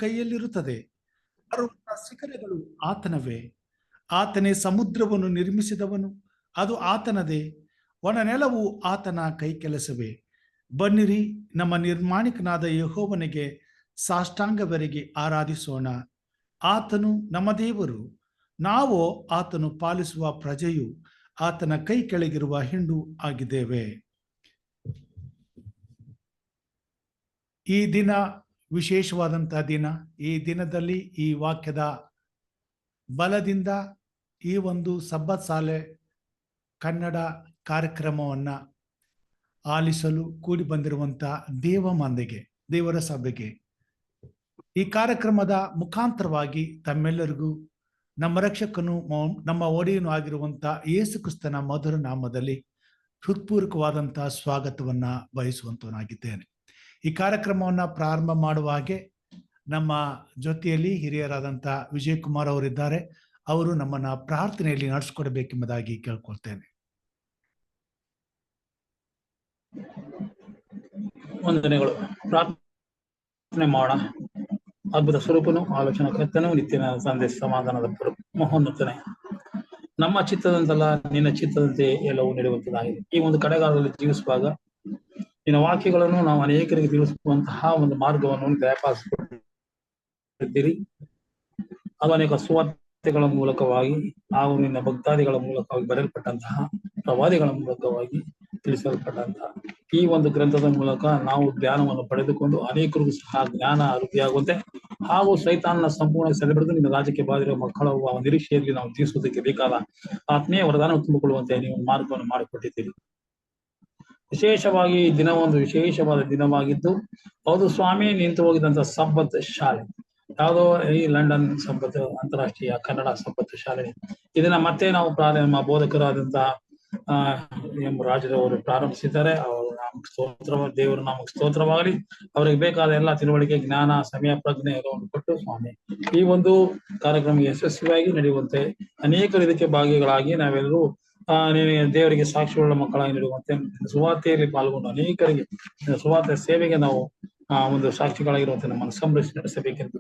ಕೈಯಲ್ಲಿರುತ್ತದೆ. ಪರ್ವತ ಶಿಖರಗಳು ಆತನವೇ. ಆತನೇ ಸಮುದ್ರವನ್ನು ನಿರ್ಮಿಸಿದವನು, ಅದು ಆತನದೇ. ಒಣ ನೆಲವು ಆತನ ಕೈ ಕೆಲಸವೇ. ಬನ್ನಿರಿ, ನಮ್ಮ ನಿರ್ಮಾಣಿಕನಾದ ಯೆಹೋವನಿಗೆ ಸಾಷ್ಟಾಂಗವೆರಗಿ ಆರಾಧಿಸೋಣ. ಆತನು ನಮ್ಮ ದೇವರು, ನಾವು ಆತನು ಪಾಲಿಸುವ ಪ್ರಜೆಯು, ಆತನ ಕೈ ಕೆಳಗಿರುವ ಹಿಂಡು ಆಗಿದ್ದೇವೆ. ಈ ದಿನ ವಿಶೇಷವಾದಂತಹ ದಿನ. ಈ ದಿನದಲ್ಲಿ ಈ ವಾಕ್ಯದ ಬಲದಿಂದ ಈ ಒಂದು ಸಬ್ಬತ್ ಶಾಲೆ ಕನ್ನಡ ಕಾರ್ಯಕ್ರಮವನ್ನು ಆಲಿಸಲು ಕೂಡಿ ಬಂದಿರುವಂಥ ದೇವಮಾಂದೆಗೆ, ದೇವರ ಸಭೆಗೆ, ಈ ಕಾರ್ಯಕ್ರಮದ ಮುಖಾಂತರವಾಗಿ ತಮ್ಮೆಲ್ಲರಿಗೂ ನಮ್ಮ ರಕ್ಷಕನು ನಮ್ಮ ಒಡೆಯನು ಆಗಿರುವಂಥ ಯೇಸು ಕ್ರಿಸ್ತನ ಮಧುರ ನಾಮದಲ್ಲಿ ಹೃತ್ಪೂರ್ವಕವಾದಂತಹ ಸ್ವಾಗತವನ್ನು ಬಯಸುವಂತವನಾಗಿದ್ದೇನೆ. ಈ ಕಾರ್ಯಕ್ರಮವನ್ನು ಪ್ರಾರಂಭ ಮಾಡುವ ಹಾಗೆ ನಮ್ಮ ಜೊತೆಯಲ್ಲಿ ಹಿರಿಯರಾದಂಥ ವಿಜಯ್ ಕುಮಾರ್ ಅವರಿದ್ದಾರೆ. ಅವರು ನಮ್ಮನ್ನ ಪ್ರಾರ್ಥನೆಯಲ್ಲಿ ನಡೆಸಿಕೊಡಬೇಕೆಂಬುದಾಗಿ ಕೇಳ್ಕೊಳ್ತೇನೆ. ವಂದನೆಗಳು. ಪ್ರಾರ್ಥನೆ ಮಾಡೋಣ. ಅದ್ಭುತ ಸ್ವರೂಪನು, ಆಲೋಚನಾ ಕರ್ತನು, ನಿತ್ಯನ ಸಂದೇಶ ಸಮಾಧಾನದ ಮಹೋನ್ನತನೇ, ನಮ್ಮ ಚಿತ್ತದಂತಲ್ಲ ನಿನ್ನ ಚಿತ್ತದಂತೆ ಎಲ್ಲವೂ ನಡೆಯುವಂತದಾಗಿದೆ. ಈ ಒಂದು ಕಡೆಗಾಲದಲ್ಲಿ ಜೀವಿಸುವಾಗ ನಿನ್ನ ವಾಕ್ಯಗಳನ್ನು ನಾವು ಅನೇಕರಿಗೆ ತಿಳಿಸುವಂತಹ ಒಂದು ಮಾರ್ಗವನ್ನು ದಯಪಾಲಿಸಿದ್ದೀರಿ. ಅದು ಅನೇಕ ಸುವಾರ್ತೆಗಳ ಮೂಲಕವಾಗಿ ಹಾಗೂ ನಿನ್ನ ಭಕ್ತಾದಿಗಳ ಮೂಲಕವಾಗಿ ಬರೆಯಲ್ಪಟ್ಟಂತಹ ಪ್ರವಾದಿಗಳ ಮೂಲಕವಾಗಿ ತಿಳಿಸಲ್ಪಟ್ಟಂತಹ ಈ ಒಂದು ಗ್ರಂಥದ ಮೂಲಕ ನಾವು ಜ್ಞಾನವನ್ನು ಪಡೆದುಕೊಂಡು ಅನೇಕರಿಗೂ ಸಹ ಜ್ಞಾನ ವೃದ್ಧಿಯಾಗುವಂತೆ ಹಾಗೂ ಸೈತಾನನ ಸಂಪೂರ್ಣ ಸೆಳೆಬಿಡಿದು ನಿನ್ನ ರಾಜ್ಯಕ್ಕೆ ಬಾದಿರುವ ಮಕ್ಕಳ ನಿರೀಕ್ಷೆಯಲ್ಲಿ ನಾವು ಜೀವಿಸುವುದಕ್ಕೆ ಬೇಕಾದ ಆತ್ಮೀಯ ವರದಾನ ತುಂಬಿಕೊಳ್ಳುವಂತೆ ನೀವು ಮಾರ್ಗವನ್ನು ಮಾಡಿಕೊಟ್ಟಿದ್ದೀರಿ. ವಿಶೇಷವಾಗಿ ದಿನ ಒಂದು ವಿಶೇಷವಾದ ದಿನವಾಗಿದ್ದು, ಹೌದು ಸ್ವಾಮಿ, ನಿಂತು ಹೋಗಿದಂತ ಸಬ್ಬತ್ ಶಾಲೆ ಯಾವುದೋ ಈ ಲಂಡನ್ ಸಬ್ಬತ್ ಅಂತಾರಾಷ್ಟ್ರೀಯ ಕನ್ನಡ ಸಬ್ಬತ್ ಶಾಲೆ, ಇದನ್ನ ಮತ್ತೆ ನಾವು ನಮ್ಮ ಬೋಧಕರಾದಂತಹ ರಾಜರವರು ಪ್ರಾರಂಭಿಸಿದ್ದಾರೆ. ಅವರು ನಾಮಕ್ಕೆ ಸ್ತೋತ್ರ, ದೇವರು ನಾಮಕ್ಕೆ ಸ್ತೋತ್ರವಾಗಲಿ. ಅವರಿಗೆ ಬೇಕಾದ ಎಲ್ಲ ತಿಳುವಳಿಕೆ, ಜ್ಞಾನ, ಸಮಯ, ಪ್ರಜ್ಞೆ ಎಲ್ಲವನ್ನು ಕೊಟ್ಟು ಸ್ವಾಮಿ ಈ ಒಂದು ಕಾರ್ಯಕ್ರಮ ಯಶಸ್ವಿಯಾಗಿ ನಡೆಯುವಂತೆ ಅನೇಕರು ಇದಕ್ಕೆ ಭಾಗಿಗಳಾಗಿ ನಾವೆಲ್ಲರೂ ದೇವರಿಗೆ ಸಾಕ್ಷಿಯುಳ್ಳ ಮಕ್ಕಳಾಗಿ ನಡೆಯುವಂತೆ ಸುವಾರ್ತೆಯಲ್ಲಿ ಪಾಲ್ಗೊಂಡು ಅನೇಕರಿಗೆ ಸುವಾರ್ತೆ ಸೇವೆಗೆ ನಾವು ಒಂದು ಸಾಕ್ಷಿಗಳಾಗಿರುವಂತೆ ನಮ್ಮನ್ನು ಸಂರಕ್ಷಣೆ ನಡೆಸಬೇಕೆಂದು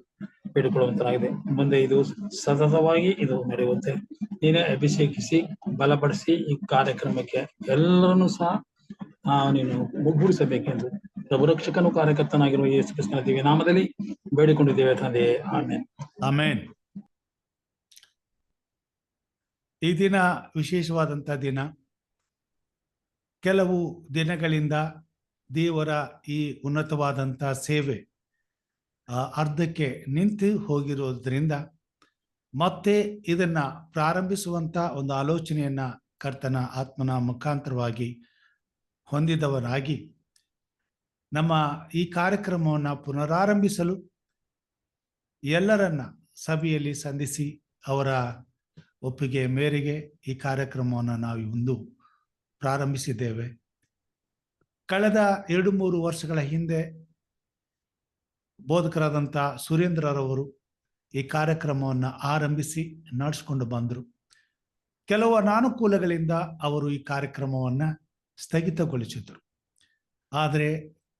ಬೇಡಿಕೊಳ್ಳುವಂತಾಗಿದೆ. ಮುಂದೆ ಇದು ಸತತವಾಗಿ ಇದು ನಡೆಯುವಂತೆ ನೀನೇ ಅಭಿಷೇಕಿಸಿ ಬಲಪಡಿಸಿ ಈ ಕಾರ್ಯಕ್ರಮಕ್ಕೆ ಎಲ್ಲರನ್ನೂ ಸಹ ನೀನು ಒಗ್ಗೂಡಿಸಬೇಕೆಂದು ಪ್ರಭು ರಕ್ಷಕನು ಕಾರ್ಯಕರ್ತನಾಗಿರುವ ಯೇಸು ಕ್ರಿಸ್ತನ ದಿವ್ಯ ನಾಮದಲ್ಲಿ ಬೇಡಿಕೊಂಡಿದ್ದೇವೆ ತಂದೆ. ಆಮೆನ್. ಆಮೆನ್. ಈ ದಿನ ವಿಶೇಷವಾದಂಥ ದಿನ. ಕೆಲವು ದಿನಗಳಿಂದ ದೇವರ ಈ ಉನ್ನತವಾದಂಥ ಸೇವೆ ಅರ್ಧಕ್ಕೆ ನಿಂತು ಹೋಗಿರೋದ್ರಿಂದ ಮತ್ತೆ ಇದನ್ನ ಪ್ರಾರಂಭಿಸುವಂತ ಒಂದು ಆಲೋಚನೆಯನ್ನ ಕರ್ತನ ಆತ್ಮನ ಮುಖಾಂತರವಾಗಿ ಹೊಂದಿದವರಾಗಿ ನಮ್ಮ ಈ ಕಾರ್ಯಕ್ರಮವನ್ನು ಪುನರಾರಂಭಿಸಲು ಎಲ್ಲರನ್ನ ಸಭೆಯಲ್ಲಿ ಸಂಧಿಸಿ ಅವರ ಒಪ್ಪಿಗೆ ಮೇರೆಗೆ ಈ ಕಾರ್ಯಕ್ರಮವನ್ನು ನಾವು ಇಂದು ಪ್ರಾರಂಭಿಸಿದ್ದೇವೆ. ಕಳೆದ 2-3 ವರ್ಷಗಳ ಹಿಂದೆ ಬೋಧಕರಾದಂಥ ಸುರೇಂದ್ರರವರು ಈ ಕಾರ್ಯಕ್ರಮವನ್ನು ಆರಂಭಿಸಿ ನಡೆಸ್ಕೊಂಡು ಬಂದರು. ಕೆಲವು ಅನಾನುಕೂಲಗಳಿಂದ ಅವರು ಈ ಕಾರ್ಯಕ್ರಮವನ್ನು ಸ್ಥಗಿತಗೊಳಿಸಿದರು. ಆದರೆ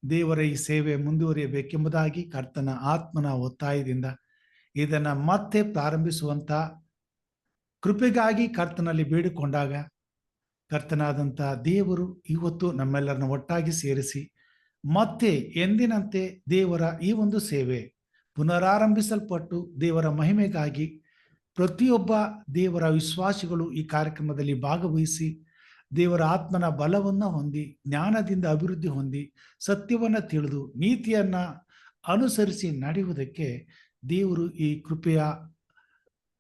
ದೇವರ ಈ ಸೇವೆ ಮುಂದುವರಿಯಬೇಕೆಂಬುದಾಗಿ ಕರ್ತನ ಆತ್ಮನ ಒತ್ತಾಯದಿಂದ ಇದನ್ನು ಮತ್ತೆ ಪ್ರಾರಂಭಿಸುವಂಥ ಕೃಪೆಗಾಗಿ ಕರ್ತನಲ್ಲಿ ಬೇಡಿಕೊಂಡಾಗ ಕರ್ತನಾದಂಥ ದೇವರು ಇವತ್ತು ನಮ್ಮೆಲ್ಲರನ್ನ ಒಟ್ಟಾಗಿ ಸೇರಿಸಿ ಮತ್ತೆ ಎಂದಿನಂತೆ ದೇವರ ಈ ಒಂದು ಸೇವೆ ಪುನರಾರಂಭಿಸಲ್ಪಟ್ಟು ದೇವರ ಮಹಿಮೆಗಾಗಿ ಪ್ರತಿಯೊಬ್ಬ ದೇವರ ವಿಶ್ವಾಸಿಗಳು ಈ ಕಾರ್ಯಕ್ರಮದಲ್ಲಿ ಭಾಗವಹಿಸಿ ದೇವರ ಆತ್ಮನ ಬಲವನ್ನು ಹೊಂದಿ ಜ್ಞಾನದಿಂದ ಅಭಿವೃದ್ಧಿ ಹೊಂದಿ ಸತ್ಯವನ್ನು ತಿಳಿದು ನೀತಿಯನ್ನು ಅನುಸರಿಸಿ ನಡೆಯುವುದಕ್ಕೆ ದೇವರು ಈ ಕೃಪೆಯ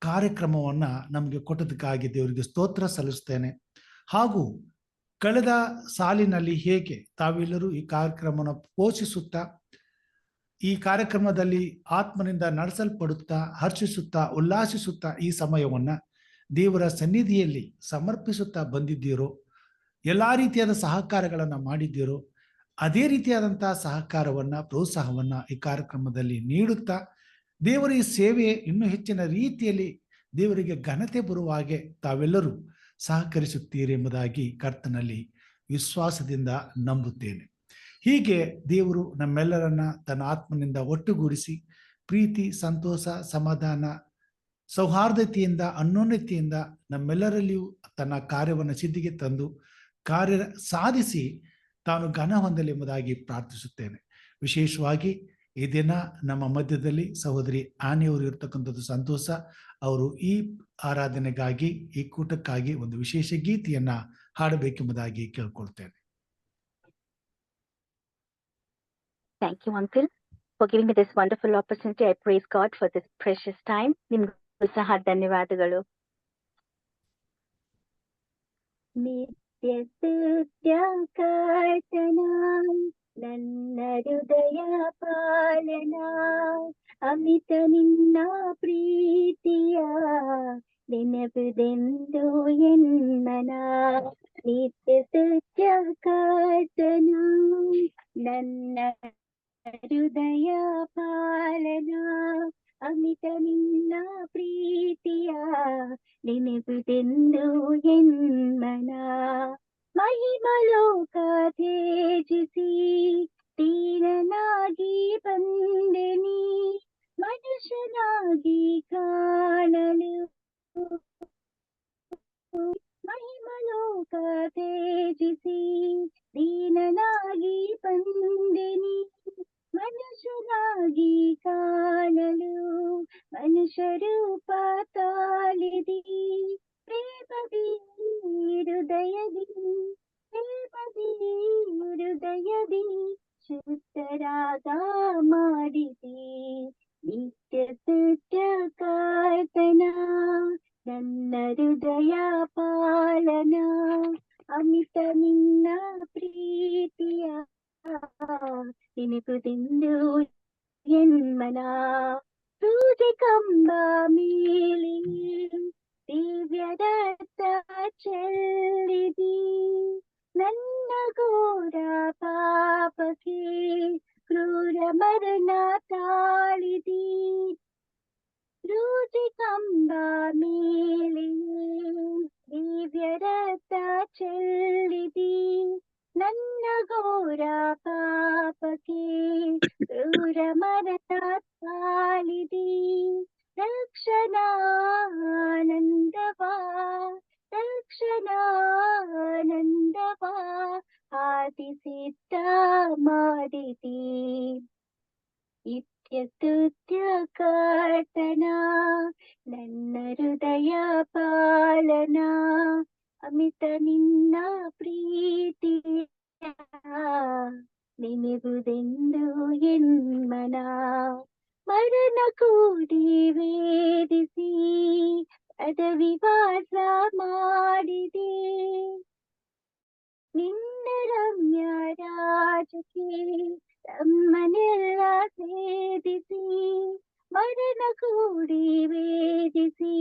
ಕಾರ್ಯಕ್ರಮವನ್ನು ನಮಗೆ ಕೊಟ್ಟದಕ್ಕಾಗಿ ದೇವರಿಗೆ ಸ್ತೋತ್ರ ಸಲ್ಲಿಸ್ತೇನೆ. ಹಾಗೂ ಕಳೆದ ಸಾಲಿನಲ್ಲಿ ಹೇಗೆ ತಾವೆಲ್ಲರೂ ಈ ಕಾರ್ಯಕ್ರಮವನ್ನು ಪೋಷಿಸುತ್ತಾ ಈ ಕಾರ್ಯಕ್ರಮದಲ್ಲಿ ಆತ್ಮನಿಂದ ನಡೆಸಲ್ಪಡುತ್ತಾ ಹರ್ಷಿಸುತ್ತಾ ಉಲ್ಲಾಸಿಸುತ್ತಾ ಈ ಸಮಯವನ್ನು ದೇವರ ಸನ್ನಿಧಿಯಲ್ಲಿ ಸಮರ್ಪಿಸುತ್ತಾ ಬಂದಿದ್ದೀರೋ, ಎಲ್ಲ ರೀತಿಯಾದ ಸಹಕಾರಗಳನ್ನು ಮಾಡಿದ್ದೀರೋ, ಅದೇ ರೀತಿಯಾದಂತಹ ಸಹಕಾರವನ್ನು ಪ್ರೋತ್ಸಾಹವನ್ನು ಈ ಕಾರ್ಯಕ್ರಮದಲ್ಲಿ ನೀಡುತ್ತಾ ದೇವರ ಈ ಸೇವೆ ಇನ್ನೂ ಹೆಚ್ಚಿನ ರೀತಿಯಲ್ಲಿ ದೇವರಿಗೆ ಘನತೆ ಬರುವ ಹಾಗೆ ತಾವೆಲ್ಲರೂ ಸಹಕರಿಸುತ್ತೀರಿ ಎಂಬುದಾಗಿ ಕರ್ತನಲ್ಲಿ ವಿಶ್ವಾಸದಿಂದ ನಂಬುತ್ತೇನೆ. ಹೀಗೆ ದೇವರು ನಮ್ಮೆಲ್ಲರನ್ನ ತನ್ನ ಆತ್ಮನಿಂದ ಒಟ್ಟುಗೂಡಿಸಿ ಪ್ರೀತಿ, ಸಂತೋಷ, ಸಮಾಧಾನ, ಸೌಹಾರ್ದತೆಯಿಂದ, ಅನ್ಯೋನ್ಯತೆಯಿಂದ ನಮ್ಮೆಲ್ಲರಲ್ಲಿಯೂ ತನ್ನ ಕಾರ್ಯವನ್ನು ಸಿದ್ಧಿಗೆ ತಂದು ಕಾರ್ಯ ಸಾಧಿಸಿ ತಾನು ಘನ ಹೊಂದಲಿ ಎಂಬುದಾಗಿ ಪ್ರಾರ್ಥಿಸುತ್ತೇನೆ. ವಿಶೇಷವಾಗಿ ಈ ದಿನ ನಮ್ಮ ಮಧ್ಯದಲ್ಲಿ ಸಹೋದರಿ ಆನೆಯವರು ಇರ್ತಕ್ಕಂಥದ್ದು ಸಂತೋಷ. ಅವರು ಈ ಆರಾಧನೆಗಾಗಿ, ಈ ಕೂಟಕ್ಕಾಗಿ ಒಂದು ವಿಶೇಷ ಗೀತೆಯನ್ನ ಹಾಡಬೇಕೆಂಬುದಾಗಿ ಕೇಳ್ಕೊಳ್ತೇನೆ. Thank you, Uncle, for giving me this wonderful opportunity. I praise God for this precious time. ನಿಮ್ಗೂ ಸಹ ಧನ್ಯವಾದಗಳು. ನಿತ್ಯ ಸ್ತುತ್ಯ ಕರ್ತನ ನನ್ನ ಹೃದಯ ಪಾಲನ, ಅಮಿತ ನಿನ್ನ ಪ್ರೀತಿಯ ನೆನಪುದೆಂದು ಎನ್ನನ. ನಿತ್ಯ ಸ್ತುತ್ಯ ಕರ್ತನ ನನ್ನ ಹೃದಯ ಪಾಲನ, ಅಮಿತ ನಿನ್ನ ಪ್ರೀತಿಯ ನೆನಪುದೆಂದು ಎನ್ಮನ. ಮಹಿಮಲೋಕ ತ್ಯಜಿಸಿ ದೀನನಾಗಿ ಬಂದೆನಿ, ಮನುಷ್ಯನಾಗಿ ಕಾಣಲು. ಮಹಿಮಲೋಕ ತ್ಯಜಿಸಿ ದೀನನಾಗಿ ಬಂದೆನಿ, ಮನುಷ್ಯನಾಗಿ ಕಾಣಲು. ಮನುಷ್ಯ ರೂಪ ತಾಳಿದಿ ಪ್ರೇಮದಿ ಹೃದಯದಿ, ಪ್ರೇಮದಿ ಹೃದಯದಿ ಶುದ್ಧರಾಗ ಮಾಡಿದಿ. ನಿತ್ಯ ಸ್ತುತ್ಯ ಕರ್ತನ ನನ್ನ ಹೃದಯ ಪಾಲನ, ಅಮಿತ ನಿನ್ನ ಪ್ರೀತಿಯ ನೆನಪುದೆಂದು ಎನ್ಮನ. ಸೂಜಿ ಕಂಬ ಮೇಲೆ ದಿವ್ಯ ರಕ್ತ ಚೆಲ್ಲಿದಿ, ನನ್ನ ಘೋರ ಪಾಪಕ್ಕೆ ಕ್ರೂರ ಮರಣ ತಾಳಿದಿ. ಸೂಜಿ ಕಂಬ ಮೇಲೆ ದಿವ್ಯ ರಕ್ತ ಚೆಲ್ಲಿದಿ, ನನ್ನ ಘೋರ ಪಾಪಕ್ಕೆ ಕ್ರೂರ ಮರಣ ತಾಳಿದಿ. ರಕ್ಷಣಾನಂದವಾ ರಕ್ಷಣಾನಂದವಾ ಆದಿಸಿದ್ದ ಮಾಡಿದಿ. ನಿತ್ಯ ಸ್ತುತ್ಯ ಕರ್ತನ ನನ್ನ ಹೃದಯ ಪಾಲನ, ಅಮಿತ ನಿನ್ನ ಪ್ರೀತಿಯ ನೆನೆಬುದೆಂದು ಎನ್ಮನ. ಮರಣ ಕೂಡಿ ವೇದಿಸಿ ಪದವಿವಾಸ ಮಾಡಿದೆ, ನಿನ್ನ ರಮ್ಯ ರಾಜಕ್ಕೆ ತಮ್ಮನೆಲ್ಲ ಸೇದಿಸಿ. ಮರಣ ಕೂಡಿ ವೇದಿಸಿ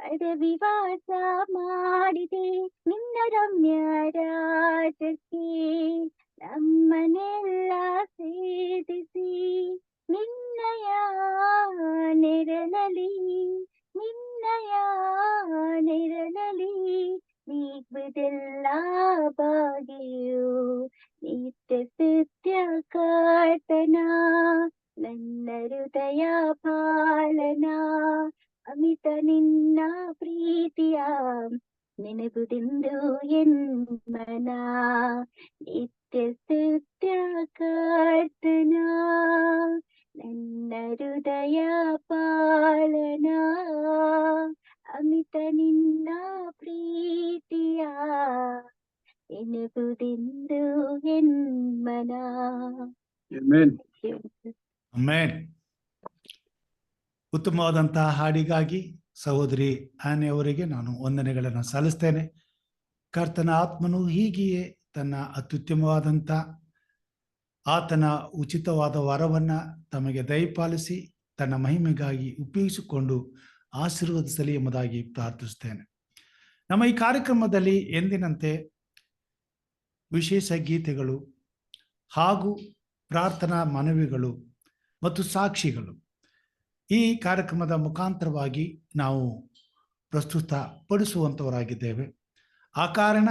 ಪದವಿವಾಸ ಮಾಡಿದೆ, ನಿನ್ನ ರಮ್ಯ ರಾಜಕ್ಕೆ ನಮ್ಮನೆಲ್ಲ ಸೇದಿಸಿ. ನಿನ್ನಯ ನೆರಳಲಿ ನಿನ್ನಯ ನೆರಳಲಿ ನೀಗುವುದೆಲ್ಲ ಭಾಗ್ಯವು. ನಿತ್ಯ ಸ್ತುತ್ಯ ಕರ್ತನ ನನ್ನ ಹೃದಯ ಪಾಲನ, ಅಮಿತ ನಿನ್ನ ಪ್ರೀತಿಯ ನೆನಪುದೆಂದು ಎನ್ಮನ. ನಿತ್ಯ ಸ್ತುತ್ಯ ಕರ್ತನ ನನ್ನ ಹೃದಯ ಪಾಲನ, ಅಮಿತ ನಿನ್ನ ಪ್ರೀತಿಯ ನೆನಪುದೆಂದು ಎನ್ಮನ. ಆಮೆನ್. ಉತ್ತಮವಾದಂತಹ ಹಾಡಿಗಾಗಿ ಸಹೋದರಿ ಆನೆಯವರಿಗೆ ನಾನು ವಂದನೆಗಳನ್ನು ಸಲ್ಲಿಸ್ತೇನೆ. ಕರ್ತನ ಆತ್ಮನು ಹೀಗೆಯೇ ತನ್ನ ಅತ್ಯುತ್ತಮವಾದಂಥ ಆತನ ಉಚಿತವಾದ ವರವನ್ನ ತಮಗೆ ದಯಪಾಲಿಸಿ ತನ್ನ ಮಹಿಮೆಗಾಗಿ ಉಪಯೋಗಿಸಿಕೊಂಡು ಆಶೀರ್ವದಿಸಲಿ ಎಂಬುದಾಗಿ ಪ್ರಾರ್ಥಿಸುತ್ತೇನೆ. ನಮ್ಮ ಈ ಕಾರ್ಯಕ್ರಮದಲ್ಲಿ ಎಂದಿನಂತೆ ವಿಶೇಷ ಗೀತೆಗಳು ಹಾಗೂ ಪ್ರಾರ್ಥನಾ ಮನವಿಗಳು ಮತ್ತು ಸಾಕ್ಷಿಗಳು ಈ ಕಾರ್ಯಕ್ರಮದ ಮುಖಾಂತರವಾಗಿ ನಾವು ಪ್ರಸ್ತುತಪಡಿಸುವಂಥವರಾಗಿದ್ದೇವೆ. ಆ ಕಾರಣ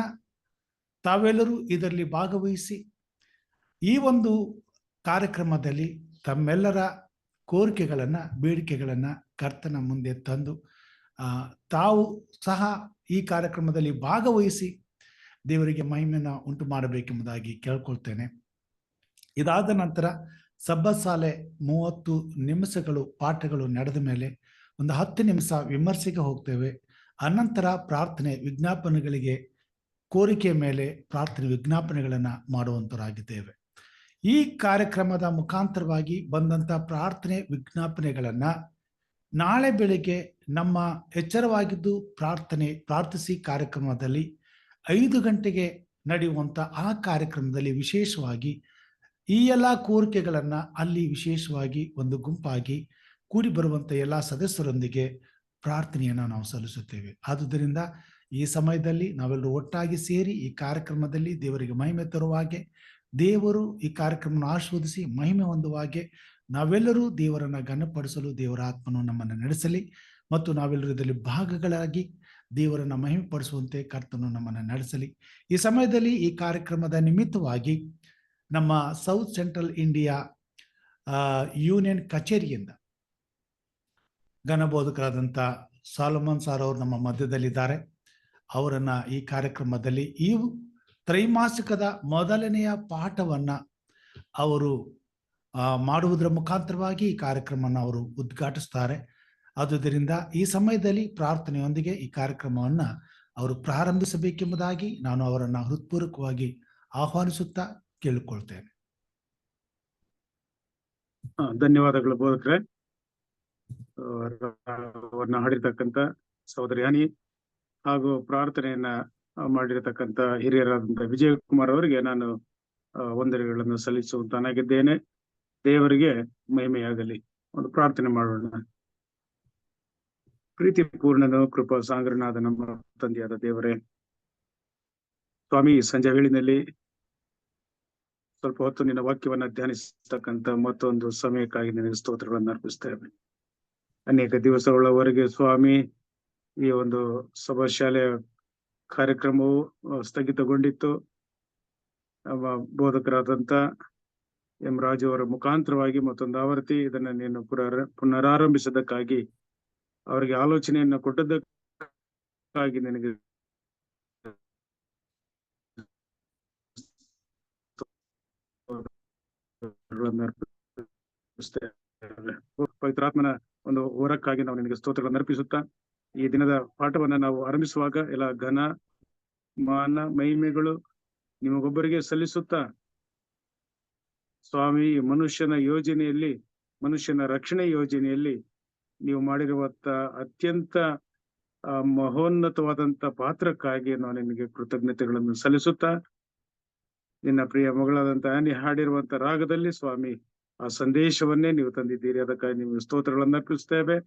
ತಾವೆಲ್ಲರೂ ಇದರಲ್ಲಿ ಭಾಗವಹಿಸಿ ಈ ಒಂದು ಕಾರ್ಯಕ್ರಮದಲ್ಲಿ ತಮ್ಮೆಲ್ಲರ ಕೋರಿಕೆಗಳನ್ನ, ಬೇಡಿಕೆಗಳನ್ನ ಕರ್ತನ ಮುಂದೆ ತಂದು ತಾವು ಸಹ ಈ ಕಾರ್ಯಕ್ರಮದಲ್ಲಿ ಭಾಗವಹಿಸಿ ದೇವರಿಗೆ ಮಹಿಮೆಯನ್ನು ಉಂಟು ಮಾಡಬೇಕೆಂಬುದಾಗಿ ಕೇಳ್ಕೊಳ್ತೇನೆ. ಇದಾದ ನಂತರ ಸಬ್ಬತ್ ಶಾಲೆ 30 ನಿಮಿಷಗಳು ಪಾಠಗಳು ನಡೆದ ಮೇಲೆ ಒಂದು 10 ನಿಮಿಷ ವಿಮರ್ಶೆಗೆ ಹೋಗ್ತೇವೆ. ಅನಂತರ ಪ್ರಾರ್ಥನೆ ವಿಜ್ಞಾಪನೆಗಳಿಗೆ, ಕೋರಿಕೆಯ ಮೇಲೆ ಪ್ರಾರ್ಥನೆ ವಿಜ್ಞಾಪನೆಗಳನ್ನು ಮಾಡುವಂತರಾಗಿದ್ದೇವೆ. ಈ ಕಾರ್ಯಕ್ರಮದ ಮುಖಾಂತರವಾಗಿ ಬಂದಂಥ ಪ್ರಾರ್ಥನೆ ವಿಜ್ಞಾಪನೆಗಳನ್ನು ನಾಳೆ ಬೆಳಿಗ್ಗೆ ನಮ್ಮ ಎಚ್ಚರವಾಗಿದ್ದು ಪ್ರಾರ್ಥಿಸಿ ಕಾರ್ಯಕ್ರಮದಲ್ಲಿ 5 ಗಂಟೆಗೆ ನಡೆಯುವಂಥ ಆ ಕಾರ್ಯಕ್ರಮದಲ್ಲಿ ವಿಶೇಷವಾಗಿ ಈ ಎಲ್ಲ ಕೋರಿಕೆಗಳನ್ನು ಅಲ್ಲಿ ವಿಶೇಷವಾಗಿ ಒಂದು ಗುಂಪಾಗಿ ಕೂಡಿ ಬರುವಂಥ ಎಲ್ಲ ಸದಸ್ಯರೊಂದಿಗೆ ಪ್ರಾರ್ಥನೆಯನ್ನು ನಾವು ಸಲ್ಲಿಸುತ್ತೇವೆ. ಆದುದರಿಂದ ಈ ಸಮಯದಲ್ಲಿ ನಾವೆಲ್ಲರೂ ಒಟ್ಟಾಗಿ ಸೇರಿ ಈ ಕಾರ್ಯಕ್ರಮದಲ್ಲಿ ದೇವರಿಗೆ ಮಹಿಮೆ ತರುವ ಹಾಗೆ, ದೇವರು ಈ ಕಾರ್ಯಕ್ರಮವನ್ನು ಆಶೀರ್ವದಿಸಿ ಮಹಿಮೆ ಹೊಂದುವ ಹಾಗೆ ನಾವೆಲ್ಲರೂ ದೇವರನ್ನು ಘನಪಡಿಸಲು ದೇವರ ಆತ್ಮನು ನಮ್ಮನ್ನು ನಡೆಸಲಿ ಮತ್ತು ನಾವೆಲ್ಲರೂ ಇದರಲ್ಲಿ ಭಾಗಗಳಾಗಿ ದೇವರನ್ನು ಮಹಿಮೆ ಪಡಿಸುವಂತೆ ಕರ್ತನು ನಮ್ಮನ್ನು ನಡೆಸಲಿ. ಈ ಸಮಯದಲ್ಲಿ ಈ ಕಾರ್ಯಕ್ರಮದ ನಿಮಿತ್ತವಾಗಿ ನಮ್ಮ ಸೌತ್ ಸೆಂಟ್ರಲ್ ಇಂಡಿಯಾ ಯೂನಿಯನ್ ಕಚೇರಿಯಿಂದ ಘನಬೋಧಕರಾದಂಥ ಸಾಲಮನ್ ಸಾರ್ ಅವರು ನಮ್ಮ ಮಧ್ಯದಲ್ಲಿದ್ದಾರೆ. ಅವರನ್ನು ಈ ಕಾರ್ಯಕ್ರಮದಲ್ಲಿ ಈ ತ್ರೈಮಾಸಿಕದ ಮೊದಲನೆಯ ಪಾಠವನ್ನು ಅವರು ಮಾಡುವುದರ ಮುಖಾಂತರವಾಗಿ ಈ ಕಾರ್ಯಕ್ರಮವನ್ನು ಅವರು ಉದ್ಘಾಟಿಸ್ತಾರೆ. ಆದುದರಿಂದ ಈ ಸಮಯದಲ್ಲಿ ಪ್ರಾರ್ಥನೆಯೊಂದಿಗೆ ಈ ಕಾರ್ಯಕ್ರಮವನ್ನು ಅವರು ಪ್ರಾರಂಭಿಸಬೇಕೆಂಬುದಾಗಿ ನಾನು ಅವರನ್ನು ಹೃತ್ಪೂರ್ವಕವಾಗಿ ಆಹ್ವಾನಿಸುತ್ತಾ ಕೇಳಿಕೊಳ್ತೇನೆ. ಧನ್ಯವಾದಗಳು ಬೋಧಕರೇ. ಅವರನ್ನ ಹಾಡಿರ್ತಕ್ಕಂಥ ಸಹೋದರಿ ಹಾನಿ ಹಾಗೂ ಪ್ರಾರ್ಥನೆಯನ್ನ ಮಾಡಿರತಕ್ಕಂಥ ಹಿರಿಯರಾದಂಥ ವಿಜಯ್ ಕುಮಾರ್ ಅವರಿಗೆ ನಾನು ವಂದನೆಗಳನ್ನು ಸಲ್ಲಿಸುವಂತಾನಾಗಿದ್ದೇನೆ. ದೇವರಿಗೆ ಮಹಿಮೆಯಾಗಲಿ. ಒಂದು ಪ್ರಾರ್ಥನೆ ಮಾಡೋಣ. ಪ್ರೀತಿ ಪೂರ್ಣನು ಕೃಪಾ ಸಾಂಗ್ರನಾದ ನಮ್ಮ ತಂದೆಯಾದ ದೇವರೇ, ಸ್ವಾಮಿ ಸಂಜೆ ವೇಳಿನಲ್ಲಿ ಸ್ವಲ್ಪ ಹೊತ್ತು ನಿನ್ನ ವಾಕ್ಯವನ್ನ ಧ್ಯಾನಿಸತಕ್ಕಂಥ ಮತ್ತೊಂದು ಸಮಯಕ್ಕಾಗಿ ನಿನಗೆ ಸ್ತೋತ್ರಗಳನ್ನು ಅರ್ಪಿಸ್ತೇವೆ. ಅನೇಕ ದಿವಸಗಳವರೆಗೆ ಸ್ವಾಮಿ ಈ ಒಂದು ಸಭಾ ಶಾಲೆಯ ಕಾರ್ಯಕ್ರಮವು ಸ್ಥಗಿತಗೊಂಡಿತ್ತು. ಬೋಧಕರಾದಂಥ ಎಂ ರಾಜು ಅವರ ಮುಖಾಂತರವಾಗಿ ಮತ್ತೊಂದು ಆವೃತ್ತಿ ಇದನ್ನ ನೀನು ಪುನರಾರಂಭಿಸೋದಕ್ಕಾಗಿ ಅವರಿಗೆ ಆಲೋಚನೆಯನ್ನು ಕೊಟ್ಟದ್ದಕ್ಕಾಗಿ ನಿನಗೆ ಪವಿತ್ರಾತ್ಮನ ಒಂದು ಹೋರಕ್ಕಾಗಿ ನಾವು ನಿನಗೆ ಸ್ತೋತ್ರಗಳನ್ನು ಅರ್ಪಿಸುತ್ತಾ ಈ ದಿನದ ಪಾಠವನ್ನ ನಾವು ಆರಂಭಿಸುವಾಗ ಎಲ್ಲ ಘನ ಮಾನ ಮಹಿಮೆಗಳು ನಿಮಗೊಬ್ಬರಿಗೆ ಸಲ್ಲಿಸುತ್ತಾ ಸ್ವಾಮಿ, ಮನುಷ್ಯನ ಯೋಜನೆಯಲ್ಲಿ, ಮನುಷ್ಯನ ರಕ್ಷಣೆ ಯೋಜನೆಯಲ್ಲಿ ನೀವು ಮಾಡಿರುವಂತ ಅತ್ಯಂತ ಮಹೋನ್ನತವಾದಂತ ಪಾತ್ರಕ್ಕಾಗಿ ನಾವು ನಿಮಗೆ ಕೃತಜ್ಞತೆಗಳನ್ನು ಸಲ್ಲಿಸುತ್ತಾ ನಿನ್ನ ಪ್ರಿಯ ಮಗಳಾದಂತ ಆನಿ ಹಾಡಿರುವಂತ ರಾಗದಲ್ಲಿ ಸ್ವಾಮಿ ಆ ಸಂದೇಶವನ್ನೇ ನೀವು ತಂದಿದ್ದೀರಿ. ಅದಕ್ಕಾಗಿ ನಿಮಗೆ ಸ್ತೋತ್ರಗಳನ್ನು ಅರ್ಪಿಸ್ತೇವೆ.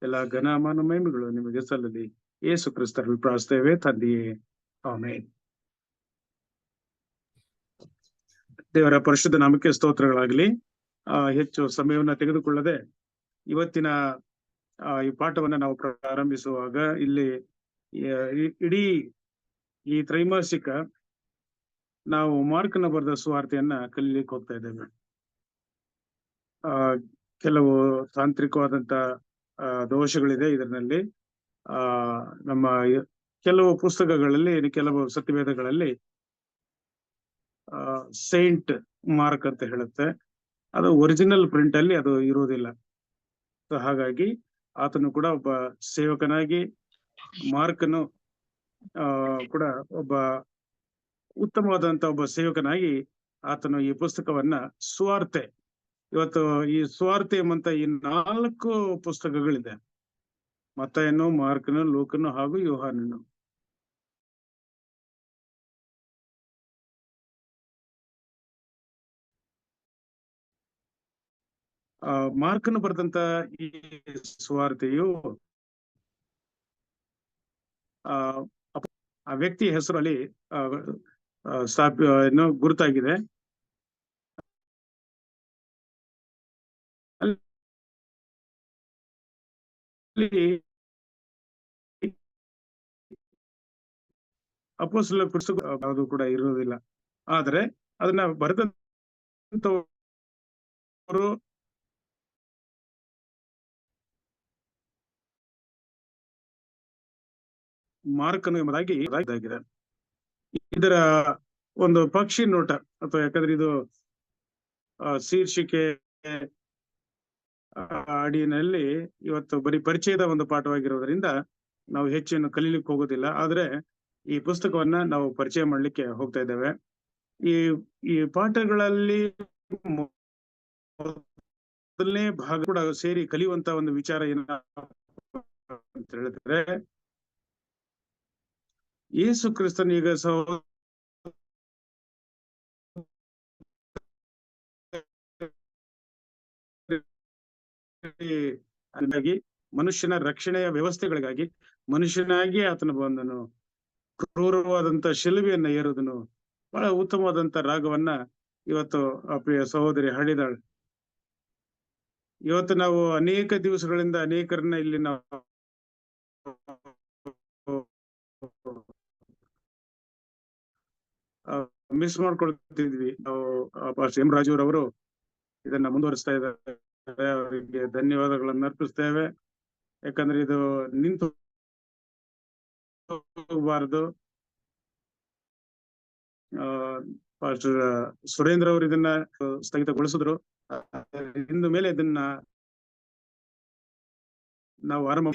ಎಲ್ಲ ಘನಮಾನ ಮಹಿಮೆಗಳು ನಿಮಗೆ ಸಲ್ಲಲಿ. ಯೇಸು ಕ್ರಿಸ್ತರಲ್ಲಿ ಪ್ರಾರ್ಥಿಸ್ತೇವೆ ತಂದೆಯೇ, ಆಮೆನ್. ದೇವರ ಪರಿಶುದ್ಧ ನಾಮಕ್ಕೆ ಸ್ತೋತ್ರಗಳಾಗಲಿ. ಹೆಚ್ಚು ಸಮಯವನ್ನ ತೆಗೆದುಕೊಳ್ಳದೆ ಇವತ್ತಿನ ಈ ಪಾಠವನ್ನ ನಾವು ಪ್ರಾರಂಭಿಸುವಾಗ ಇಲ್ಲಿ ಇಡೀ ಈ ತ್ರೈಮಾಸಿಕ ನಾವು ಮಾರ್ಕನ ಬರೆದ ಸುವಾರ್ತೆಯನ್ನ ಕಲೀಲಿಕ್ಕೆ ಹೋಗ್ತಾ ಇದ್ದೇವೆ. ಕೆಲವು ತಾಂತ್ರಿಕವಾದಂತ ದೋಷಗಳಿದೆ ಇದರಲ್ಲಿ. ನಮ್ಮ ಕೆಲವು ಪುಸ್ತಕಗಳಲ್ಲಿ, ಕೆಲವು ಸತ್ಯವೇದಗಳಲ್ಲಿ ಸೈಂಟ್ ಮಾರ್ಕ್ ಅಂತ ಹೇಳುತ್ತೆ. ಅದು ಒರಿಜಿನಲ್ ಪ್ರಿಂಟ್ ಅಲ್ಲಿ ಅದು ಇರುವುದಿಲ್ಲ. ಸೊ ಹಾಗಾಗಿ ಆತನು ಕೂಡ ಒಬ್ಬ ಸೇವಕನಾಗಿ, ಮಾರ್ಕನು ಕೂಡ ಒಬ್ಬ ಉತ್ತಮವಾದಂತ ಒಬ್ಬ ಸೇವಕನಾಗಿ ಆತನು ಈ ಪುಸ್ತಕವನ್ನ ಸುವಾರ್ತೆ, ಇವತ್ತು ಈ ಸುವಾರ್ತೆ ಎಂಬಂತ ಈ 4 ಪುಸ್ತಕಗಳಿದೆ: ಮತ್ತಾಯನು, ಮಾರ್ಕನು, ಲೂಕನು ಹಾಗೂ ಯೋಹಾನನು. ಮಾರ್ಕನು ಬರೆದಂತ ಈ ಸುವಾರ್ತೆಯು ಆ ವ್ಯಕ್ತಿ ಹೆಸರು ಅಲ್ಲಿ ಗುರುತಾಗಿದೆ. ಅಲ್ಲಿ ಅಪೊಸ್ತಲರ ಪುಸ್ತಕ ಅದು ಕೂಡ ಇರುವುದಿಲ್ಲ. ಆದ್ರೆ ಅದನ್ನ ಬರೆದಂತವರು ಮಾರ್ಕನು ಎಂಬುದಾಗಿ ಇದಾಗಿದೆ. ಇದರ ಒಂದು ಪಕ್ಷಿ ನೋಟ ಅಥವಾ ಯಾಕಂದ್ರೆ ಇದು ಶೀರ್ಷಿಕೆ ಅಡಿಯಲ್ಲಿ ಇವತ್ತು ಬರೀ ಪರಿಚಯದ ಒಂದು ಪಾಠವಾಗಿರೋದ್ರಿಂದ ನಾವು ಹೆಚ್ಚೇನು ಕಲೀಲಿಕ್ಕೆ ಹೋಗೋದಿಲ್ಲ. ಆದ್ರೆ ಈ ಪುಸ್ತಕವನ್ನ ನಾವು ಪರಿಚಯ ಮಾಡ್ಲಿಕ್ಕೆ ಹೋಗ್ತಾ ಇದ್ದೇವೆ. ಈ ಪಾಠಗಳಲ್ಲಿ ಮೊದಲನೇ ಭಾಗ ಕೂಡ ಸೇರಿ ಕಲಿಯುವಂತ ಒಂದು ವಿಚಾರ ಏನ ಅಂತ ಹೇಳಿದ್ರೆ, ಯೇಸು ಕ್ರಿಸ್ತನ ಈಗ ಮನುಷ್ಯನ ರಕ್ಷಣೆಯ ವ್ಯವಸ್ಥೆಗಳಿಗಾಗಿ ಮನುಷ್ಯನಾಗಿ ಆತನ ಬಂದನು, ಕ್ರೂರವಾದಂತ ಶಿಲುಬೆಯನ್ನ ಏರುವುದನು, ಬಹಳ ಉತ್ತಮವಾದಂತ ರಾಗವನ್ನ ಇವತ್ತು ಆ ಪ್ರಿಯ ಸಹೋದರಿ ಹಾಡಿದಾಳೆ. ಇವತ್ತು ನಾವು ಅನೇಕ ದಿವಸಗಳಿಂದ ಅನೇಕರನ್ನ ಇಲ್ಲಿ ನಾವು ಮಿಸ್ ಮಾಡ್ಕೊಳ್ತಿದ್ವಿ. ನಾವು ಎಂ ರಾಜುರವರು ಇದನ್ನ ಮುಂದುವರಿಸ್ತಾ ಇದ್ದಾರೆ, ಅವರಿಗೆ ಧನ್ಯವಾದಗಳನ್ನು ಅರ್ಪಿಸ್ತೇವೆ. ಯಾಕಂದ್ರೆ ಇದು ನಿಂತು ಹೋಗಬಾರದು. ಪಾಸ್ಟರ್ ಸುರೇಂದ್ರ ಅವರು ಇದನ್ನ ಸ್ಥಗಿತಗೊಳಿಸಿದ್ರು. ಇನ್ನು ಮೇಲೆ ಇದನ್ನ ನಾವು ಆರಂಭ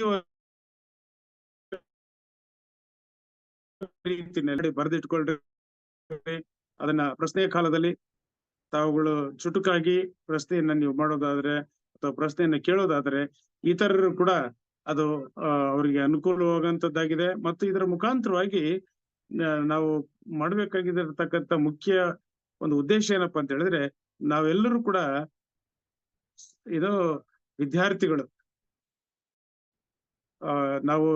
ರೀತಿಯಲ್ಲಿ ಬರೆದಿಟ್ಕೊಳ್ರಿ. ಅದನ್ನ ಪ್ರಶ್ನೆಯ ಕಾಲದಲ್ಲಿ ತಾವುಗಳು ಚುಟುಕಾಗಿ ಪ್ರಶ್ನೆಯನ್ನ ನೀವು ಮಾಡೋದಾದ್ರೆ ಅಥವಾ ಪ್ರಶ್ನೆಯನ್ನ ಕೇಳೋದಾದ್ರೆ ಇತರರು ಕೂಡ ಅದು ಅವರಿಗೆ ಅನುಕೂಲವಾಗುವಂತದ್ದಾಗಿದೆ. ಮತ್ತು ಇದರ ಮುಖಾಂತರವಾಗಿ ನಾವು ಮಾಡ್ಬೇಕಾಗಿರತಕ್ಕಂತ ಮುಖ್ಯ ಒಂದು ಉದ್ದೇಶ ಏನಪ್ಪಾ ಅಂತ ಹೇಳಿದ್ರೆ, ನಾವೆಲ್ಲರೂ ಕೂಡ ಇದು ವಿದ್ಯಾರ್ಥಿಗಳು. ನಾವು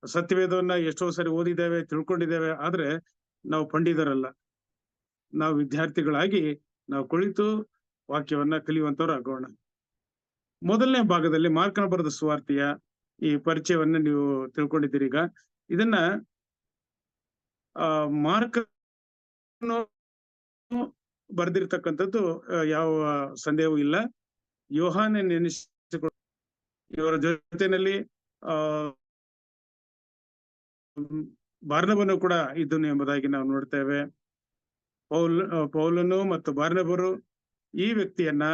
ಸತ್ಯವೇದವನ್ನ ಎಷ್ಟೋ ಸರಿ ಓದಿದ್ದೇವೆ, ತಿಳ್ಕೊಂಡಿದ್ದೇವೆ, ಆದ್ರೆ ನಾವು ಪಂಡಿತರಲ್ಲ. ನಾವು ವಿದ್ಯಾರ್ಥಿಗಳಾಗಿ ನಾವು ಕುಳಿತು ವಾಕ್ಯವನ್ನ ಕಲಿಯುವಂತವ್ರು ಆಗೋಣ. ಮೊದಲನೇ ಭಾಗದಲ್ಲಿ ಮಾರ್ಕನ ಬರೆದ ಸುವಾರ್ತೆಯ ಈ ಪರಿಚಯವನ್ನ ನೀವು ತಿಳ್ಕೊಂಡಿದ್ದೀರಿ. ಈಗ ಇದನ್ನ ಮಾರ್ಕನು ಬರೆದಿರ್ತಕ್ಕಂಥದ್ದು ಯಾವ ಸಂದೇಹವೂ ಇಲ್ಲ. ಯೋಹಾನ ನೆನೆಸಿಕೊಂಡು ಇವರ ಜೊತೆಯಲ್ಲಿ ಬಾರ್ನಬನು ಕೂಡ ಇದ್ದನು ಎಂಬುದಾಗಿ ನಾವು ನೋಡ್ತೇವೆ. ಪೌಲನು ಮತ್ತು ಬಾರ್ನಬರು ಈ ವ್ಯಕ್ತಿಯನ್ನ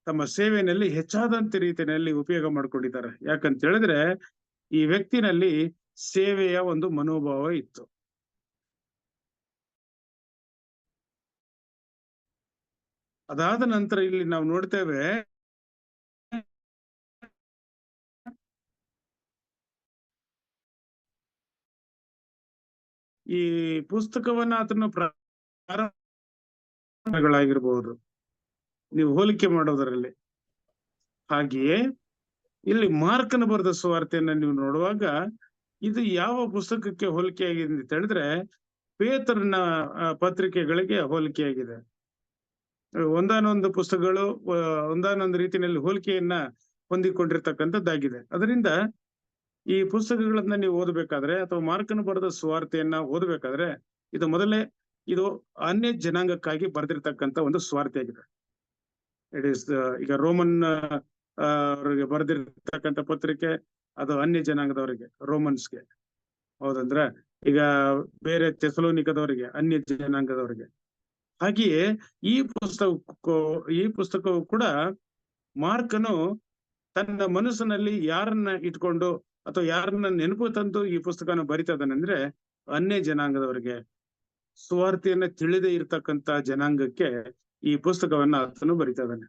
ತಮ್ಮ ಸೇವೆಯಲ್ಲಿ ಹೆಚ್ಚಾದಂತ ರೀತಿಯಲ್ಲಿ ಉಪಯೋಗ ಮಾಡ್ಕೊಂಡಿದ್ದಾರೆ. ಯಾಕಂತ ಹೇಳಿದ್ರೆ ಈ ವ್ಯಕ್ತಿನಲ್ಲಿ ಸೇವೆಯ ಒಂದು ಮನೋಭಾವ ಇತ್ತು. ಅದಾದ ನಂತರ ಇಲ್ಲಿ ನಾವು ನೋಡ್ತೇವೆ, ಈ ಪುಸ್ತಕವನ್ನ ಆತನ ಪ್ರಾರಂಭಗಳಾಗಿರ್ಬಹುದು ನೀವು ಹೋಲಿಕೆ ಮಾಡೋದರಲ್ಲಿ. ಹಾಗೆಯೇ ಇಲ್ಲಿ ಮಾರ್ಕನ ಬರೆದ ಸುವಾರ್ತೆಯನ್ನ ನೀವು ನೋಡುವಾಗ ಇದು ಯಾವ ಪುಸ್ತಕಕ್ಕೆ ಹೋಲಿಕೆಯಾಗಿದೆ ಅಂತ ಹೇಳಿದ್ರೆ ಪೇತ್ರನ ಪತ್ರಿಕೆಗಳಿಗೆ ಹೋಲಿಕೆಯಾಗಿದೆ. ಒಂದಾನೊಂದು ಪುಸ್ತಕಗಳು ಒಂದಾನೊಂದು ರೀತಿಯಲ್ಲಿ ಹೋಲಿಕೆಯನ್ನ ಹೊಂದಿಕೊಂಡಿರ್ತಕ್ಕಂಥದ್ದಾಗಿದೆ. ಅದರಿಂದ ಈ ಪುಸ್ತಕಗಳನ್ನ ನೀವು ಓದಬೇಕಾದ್ರೆ ಅಥವಾ ಮಾರ್ಕನ ಬರೆದ ಸುವಾರ್ತೆಯನ್ನ ಓದಬೇಕಾದ್ರೆ ಇದು ಮೊದಲೇ ಇದು ಅನ್ಯ ಜನಾಂಗಕ್ಕಾಗಿ ಬರೆದಿರ್ತಕ್ಕಂಥ ಒಂದು ಸುವಾರ್ತೆ ಆಗಿದೆ. ಇಟ್ ಈಸ್ ಈಗ ರೋಮನ್ ಅವರಿಗೆ ಬರೆದಿರ್ತಕ್ಕಂಥ ಪತ್ರಿಕೆ, ಅದು ಅನ್ಯ ಜನಾಂಗದವರಿಗೆ, ರೋಮನ್ಸ್ಗೆ. ಹೌದಂದ್ರೆ ಈಗ ಬೇರೆ ಥೆಸಲೋನಿಕದವರಿಗೆ, ಅನ್ಯ ಜನಾಂಗದವರಿಗೆ. ಹಾಗೆಯೇ ಈ ಪುಸ್ತಕವು ಕೂಡ ಮಾರ್ಕನು ತನ್ನ ಮನಸ್ಸಿನಲ್ಲಿ ಯಾರನ್ನ ಇಟ್ಕೊಂಡು ಅಥವಾ ಯಾರನ್ನ ನೆನಪು ತಂದು ಈ ಪುಸ್ತಕನ ಬರಿತಾ ಇದ್ದಾನಂದ್ರೆ ಅನ್ಯ ಜನಾಂಗದವರಿಗೆ, ಸುವಾರ್ತೆಯನ್ನ ತಿಳಿದೇ ಇರ್ತಕ್ಕಂಥ ಜನಾಂಗಕ್ಕೆ ಈ ಪುಸ್ತಕವನ್ನ ಆತನು ಬರಿತಾ ಇದ್ದಾನೆ.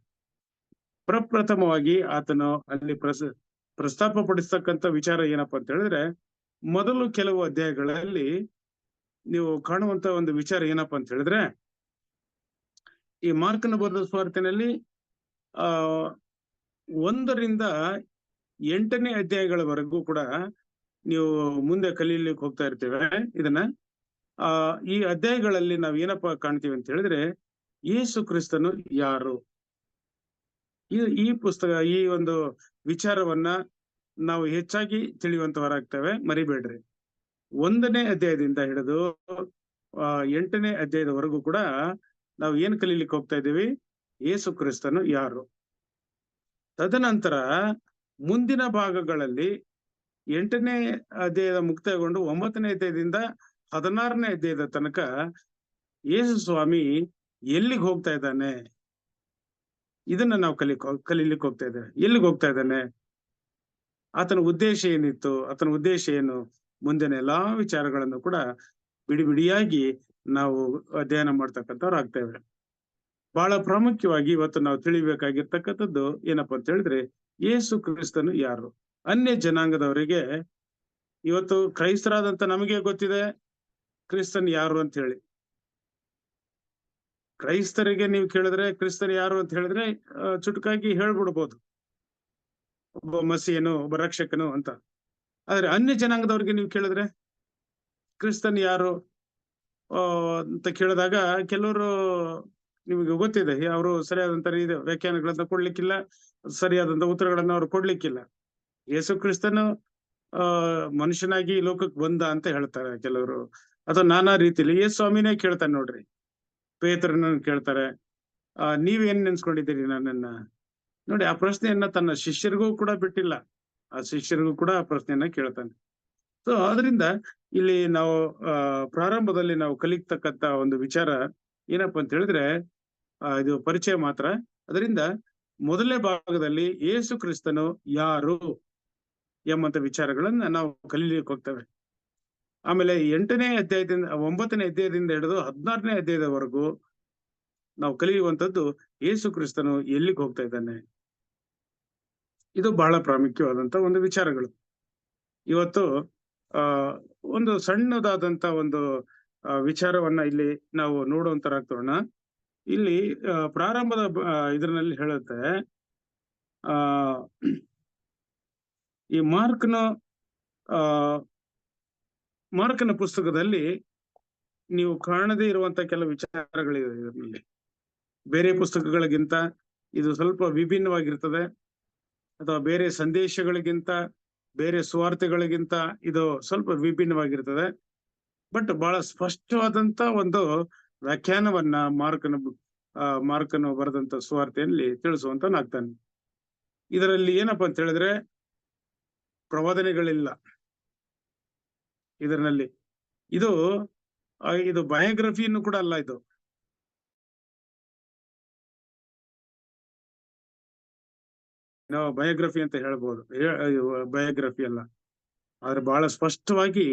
ಪ್ರಪ್ರಥಮವಾಗಿ ಆತನು ಅಲ್ಲಿ ಪ್ರಸ್ತಾಪ ಪಡಿಸ್ತಕ್ಕಂಥ ವಿಚಾರ ಏನಪ್ಪಾ ಅಂತ ಹೇಳಿದ್ರೆ, ಮೊದಲು ಕೆಲವು ಅಧ್ಯಾಯಗಳಲ್ಲಿ ನೀವು ಕಾಣುವಂತ ಒಂದು ವಿಚಾರ ಏನಪ್ಪಾ ಅಂತ ಹೇಳಿದ್ರೆ, ಈ ಮಾರ್ಕನ ಬರೆದ ಸುವಾರ್ತೆಯಲ್ಲಿ 1ರಿಂದ 8ನೇ ಅಧ್ಯಾಯಗಳವರೆಗೂ ಕೂಡ ನೀವು ಮುಂದೆ ಕಲೀಲಿಕ್ಕೆ ಹೋಗ್ತಾ ಇರ್ತೇವೆ. ಇದನ್ನ ಈ ಅಧ್ಯಾಯಗಳಲ್ಲಿ ನಾವ್ ಏನಪ್ಪಾ ಕಾಣ್ತೀವಿ ಅಂತ ಹೇಳಿದ್ರೆ, ಯೇಸು ಕ್ರಿಸ್ತನು ಯಾರು, ಈ ಪುಸ್ತಕ ಈ ಒಂದು ವಿಚಾರವನ್ನ ನಾವು ಹೆಚ್ಚಾಗಿ ತಿಳಿಯುವಂತವರಾಗ್ತೇವೆ. ಮರಿಬೇಡ್ರಿ, 1ನೇ ಅಧ್ಯಾಯದಿಂದ ಹಿಡಿದು 8ನೇ ಅಧ್ಯಾಯದವರೆಗೂ ಕೂಡ ನಾವು ಏನ್ ಕಲೀಲಿಕ್ಕೆ ಹೋಗ್ತಾ ಇದ್ದೀವಿ, ಯೇಸು ಕ್ರಿಸ್ತನು ಯಾರು. ತದನಂತರ ಮುಂದಿನ ಭಾಗಗಳಲ್ಲಿ 8ನೇ ಅಧ್ಯಾಯದ ಮುಕ್ತಾಯಗೊಂಡು 9ನೇ ಅಧ್ಯಾಯದಿಂದ 16ನೇ ಅಧ್ಯಾಯದ ತನಕ ಯೇಸು ಸ್ವಾಮಿ ಎಲ್ಲಿಗೆ ಹೋಗ್ತಾ ಇದ್ದಾನೆ, ಇದನ್ನ ನಾವು ಕಲೀಲಿಕ್ಕೆ ಹೋಗ್ತಾ ಇದ್ದೇವೆ. ಎಲ್ಲಿಗೆ ಹೋಗ್ತಾ ಇದ್ದಾನೆ, ಆತನ ಉದ್ದೇಶ ಏನಿತ್ತು, ಆತನ ಉದ್ದೇಶ ಏನು, ಮುಂದಿನ ಎಲ್ಲಾ ವಿಚಾರಗಳನ್ನು ಕೂಡ ಬಿಡಿ ಬಿಡಿಯಾಗಿ ನಾವು ಅಧ್ಯಯನ ಮಾಡ್ತಕ್ಕಂಥವ್ರು ಆಗ್ತೇವೆ. ಬಹಳ ಪ್ರಾಮುಖ್ಯವಾಗಿ ಇವತ್ತು ನಾವು ತಿಳಿಬೇಕಾಗಿರ್ತಕ್ಕಂಥದ್ದು ಏನಪ್ಪಾ ಅಂತ ಹೇಳಿದ್ರೆ, ಯೇಸು ಕ್ರಿಸ್ತನು ಯಾರು. ಅನ್ಯ ಜನಾಂಗದವರಿಗೆ, ಇವತ್ತು ಕ್ರೈಸ್ತರಾದಂತ ನಮಗೆ ಗೊತ್ತಿದೆ ಕ್ರಿಸ್ತನ್ ಯಾರು ಅಂತ ಹೇಳಿ. ಕ್ರೈಸ್ತರಿಗೆ ನೀವು ಕೇಳಿದ್ರೆ ಕ್ರಿಸ್ತನ್ ಯಾರು ಅಂತ ಹೇಳಿದ್ರೆ ಚುಟುಕಾಗಿ ಹೇಳ್ಬಿಡ್ಬೋದು, ಒಬ್ಬ ಮಸೀಹನು, ಒಬ್ಬ ರಕ್ಷಕನು ಅಂತ. ಆದ್ರೆ ಅನ್ಯ ಜನಾಂಗದವ್ರಿಗೆ ನೀವು ಕೇಳಿದ್ರೆ ಕ್ರಿಸ್ತನ್ ಯಾರು ಅಂತ ಕೇಳಿದಾಗ ಕೆಲವರು ನಿಮಗೆ ಗೊತ್ತಿದೆ, ಅವರು ಸರಿಯಾದಂತ ವ್ಯಾಖ್ಯಾನಗಳನ್ನ ಕೊಡ್ಲಿಕ್ಕಿಲ್ಲ, ಸರಿಯಾದಂತ ಉತ್ತರಗಳನ್ನ ಅವ್ರು ಕೊಡ್ಲಿಕ್ಕಿಲ್ಲ. ಯೇಸು ಕ್ರಿಸ್ತನು ಮನುಷ್ಯನಾಗಿ ಲೋಕಕ್ಕೆ ಬಂದ ಅಂತ ಹೇಳ್ತಾರೆ ಕೆಲವರು, ಅಥವಾ ನಾನಾ ರೀತಿಯಲ್ಲಿ. ಯೇಸು ಸ್ವಾಮಿನೇ ಕೇಳ್ತಾನೆ ನೋಡ್ರಿ, ಪೇತ್ರನ ಕೇಳ್ತಾರೆ, ನೀವೇನ್ ನೆನ್ಸ್ಕೊಂಡಿದ್ದೀರಿ ನನ್ನನ್ನ. ನೋಡಿ, ಆ ಪ್ರಶ್ನೆಯನ್ನ ತನ್ನ ಶಿಷ್ಯರಿಗೂ ಕೂಡ ಬಿಟ್ಟಿಲ್ಲ, ಆ ಶಿಷ್ಯರಿಗೂ ಕೂಡ ಆ ಪ್ರಶ್ನೆಯನ್ನ ಕೇಳ್ತಾನೆ. ಸೊ ಅದರಿಂದ ಇಲ್ಲಿ ನಾವು ಪ್ರಾರಂಭದಲ್ಲಿ ನಾವು ಕಲಿತಕ್ಕಂತ ಒಂದು ವಿಚಾರ ಏನಪ್ಪಾ ಅಂತ ಹೇಳಿದ್ರೆ, ಇದು ಪರಿಚಯ ಮಾತ್ರ. ಅದರಿಂದ ಮೊದಲನೇ ಭಾಗದಲ್ಲಿ ಯೇಸು ಕ್ರಿಸ್ತನು ಯಾರು ಎಂಬಂತ ವಿಚಾರಗಳನ್ನ ನಾವು ಕಲೀಲಿಕ್ಕೆ ಹೋಗ್ತೇವೆ. ಆಮೇಲೆ 8ನೇ ಅಧ್ಯಾಯದಿಂದ 9ನೇ ಅಧ್ಯಾಯದಿಂದ ಹಿಡಿದು 16ನೇ ಅಧ್ಯಾಯದವರೆಗೂ ನಾವು ಕಲಿಯುವಂತದ್ದು ಯೇಸು ಕ್ರಿಸ್ತನು ಎಲ್ಲಿಗೆ ಹೋಗ್ತಾ ಇದ್ದಾನೆ. ಇದು ಬಹಳ ಪ್ರಾಮುಖ್ಯವಾದಂತ ಒಂದು ವಿಚಾರಗಳು. ಇವತ್ತು ಒಂದು ಸಣ್ಣದಾದಂತ ಒಂದು ವಿಚಾರವನ್ನ ಇಲ್ಲಿ ನಾವು ನೋಡುವಂತರಾಗ್ತೋಣ. ಇಲ್ಲಿ ಪ್ರಾರಂಭದ ಇದರಲ್ಲಿ ಹೇಳುತ್ತೆ, ಈ ಮಾರ್ಕನ ಪುಸ್ತಕದಲ್ಲಿ ನೀವು ಕಾಣದೇ ಇರುವಂತ ಕೆಲವು ವಿಚಾರಗಳಿವೆ. ಇದರಲ್ಲಿ ಬೇರೆ ಪುಸ್ತಕಗಳಿಗಿಂತ ಇದು ಸ್ವಲ್ಪ ವಿಭಿನ್ನವಾಗಿರ್ತದೆ, ಅಥವಾ ಬೇರೆ ಸಂದೇಶಗಳಿಗಿಂತ, ಬೇರೆ ಸುವಾರ್ತೆಗಳಿಗಿಂತ ಇದು ಸ್ವಲ್ಪ ವಿಭಿನ್ನವಾಗಿರ್ತದೆ. ಬಟ್ ಬಹಳ ಸ್ಪಷ್ಟವಾದಂತ ಒಂದು ವ್ಯಾಖ್ಯಾನವನ್ನ ಮಾರ್ಕನು ಬರೆದಂತ ಸುವಾರ್ತೆಯಲ್ಲಿ ತಿಳಿಸುವಂತನಾಗ್ತಾನೆ. ಇದರಲ್ಲಿ ಏನಪ್ಪಾ ಅಂತ ಹೇಳಿದ್ರೆ, ಪ್ರವಾದನೆಗಳಿಲ್ಲ ಇದರಲ್ಲಿ. ಇದು ಬಯೋಗ್ರಫಿಯನ್ನು ಕೂಡ ಅಲ್ಲ, ಇದು ನಾವು ಬಯೋಗ್ರಫಿ ಅಂತ ಹೇಳ್ಬೋದು, ಬಯೋಗ್ರಫಿ ಅಲ್ಲ. ಆದ್ರೆ ಬಹಳ ಸ್ಪಷ್ಟವಾಗಿ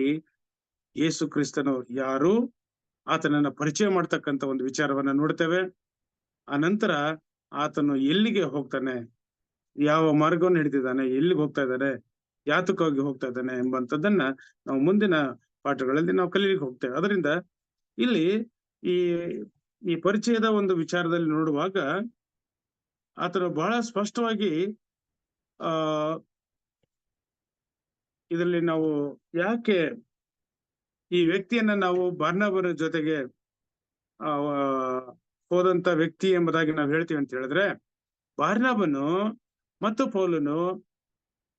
ಯೇಸು ಕ್ರಿಸ್ತನು ಯಾರು, ಆತನನ್ನ ಪರಿಚಯ ಮಾಡ್ತಕ್ಕಂಥ ಒಂದು ವಿಚಾರವನ್ನ ನೋಡ್ತೇವೆ. ಆ ನಂತರ ಆತನು ಎಲ್ಲಿಗೆ ಹೋಗ್ತಾನೆ, ಯಾವ ಮಾರ್ಗವನ್ನು ಹಿಡಿದಿದ್ದಾನೆ, ಎಲ್ಲಿಗೆ ಹೋಗ್ತಾ ಇದ್ದಾನೆ, ಯಾತಕ್ಕಾಗಿ ಹೋಗ್ತಾ ಇದ್ದಾನೆ ಎಂಬಂತದ್ದನ್ನ ನಾವು ಮುಂದಿನ ಪಾಠಗಳಲ್ಲಿ ನಾವು ಕಲೀಲಿಕ್ಕೆ ಹೋಗ್ತೇವೆ. ಅದರಿಂದ ಇಲ್ಲಿ ಈ ಪರಿಚಯದ ಒಂದು ವಿಚಾರದಲ್ಲಿ ನೋಡುವಾಗ ಆತನು ಬಹಳ ಸ್ಪಷ್ಟವಾಗಿ ಇದರಲ್ಲಿ ನಾವು ಯಾಕೆ ಈ ವ್ಯಕ್ತಿಯನ್ನ ನಾವು ಬಾರ್ನಬನ ಜೊತೆಗೆ ಹೋದಂತ ವ್ಯಕ್ತಿ ಎಂಬುದಾಗಿ ನಾವು ಹೇಳ್ತೀವಿ ಅಂತ ಹೇಳಿದ್ರೆ, ಬಾರ್ನಬನು ಮತ್ತು ಪೌಲನು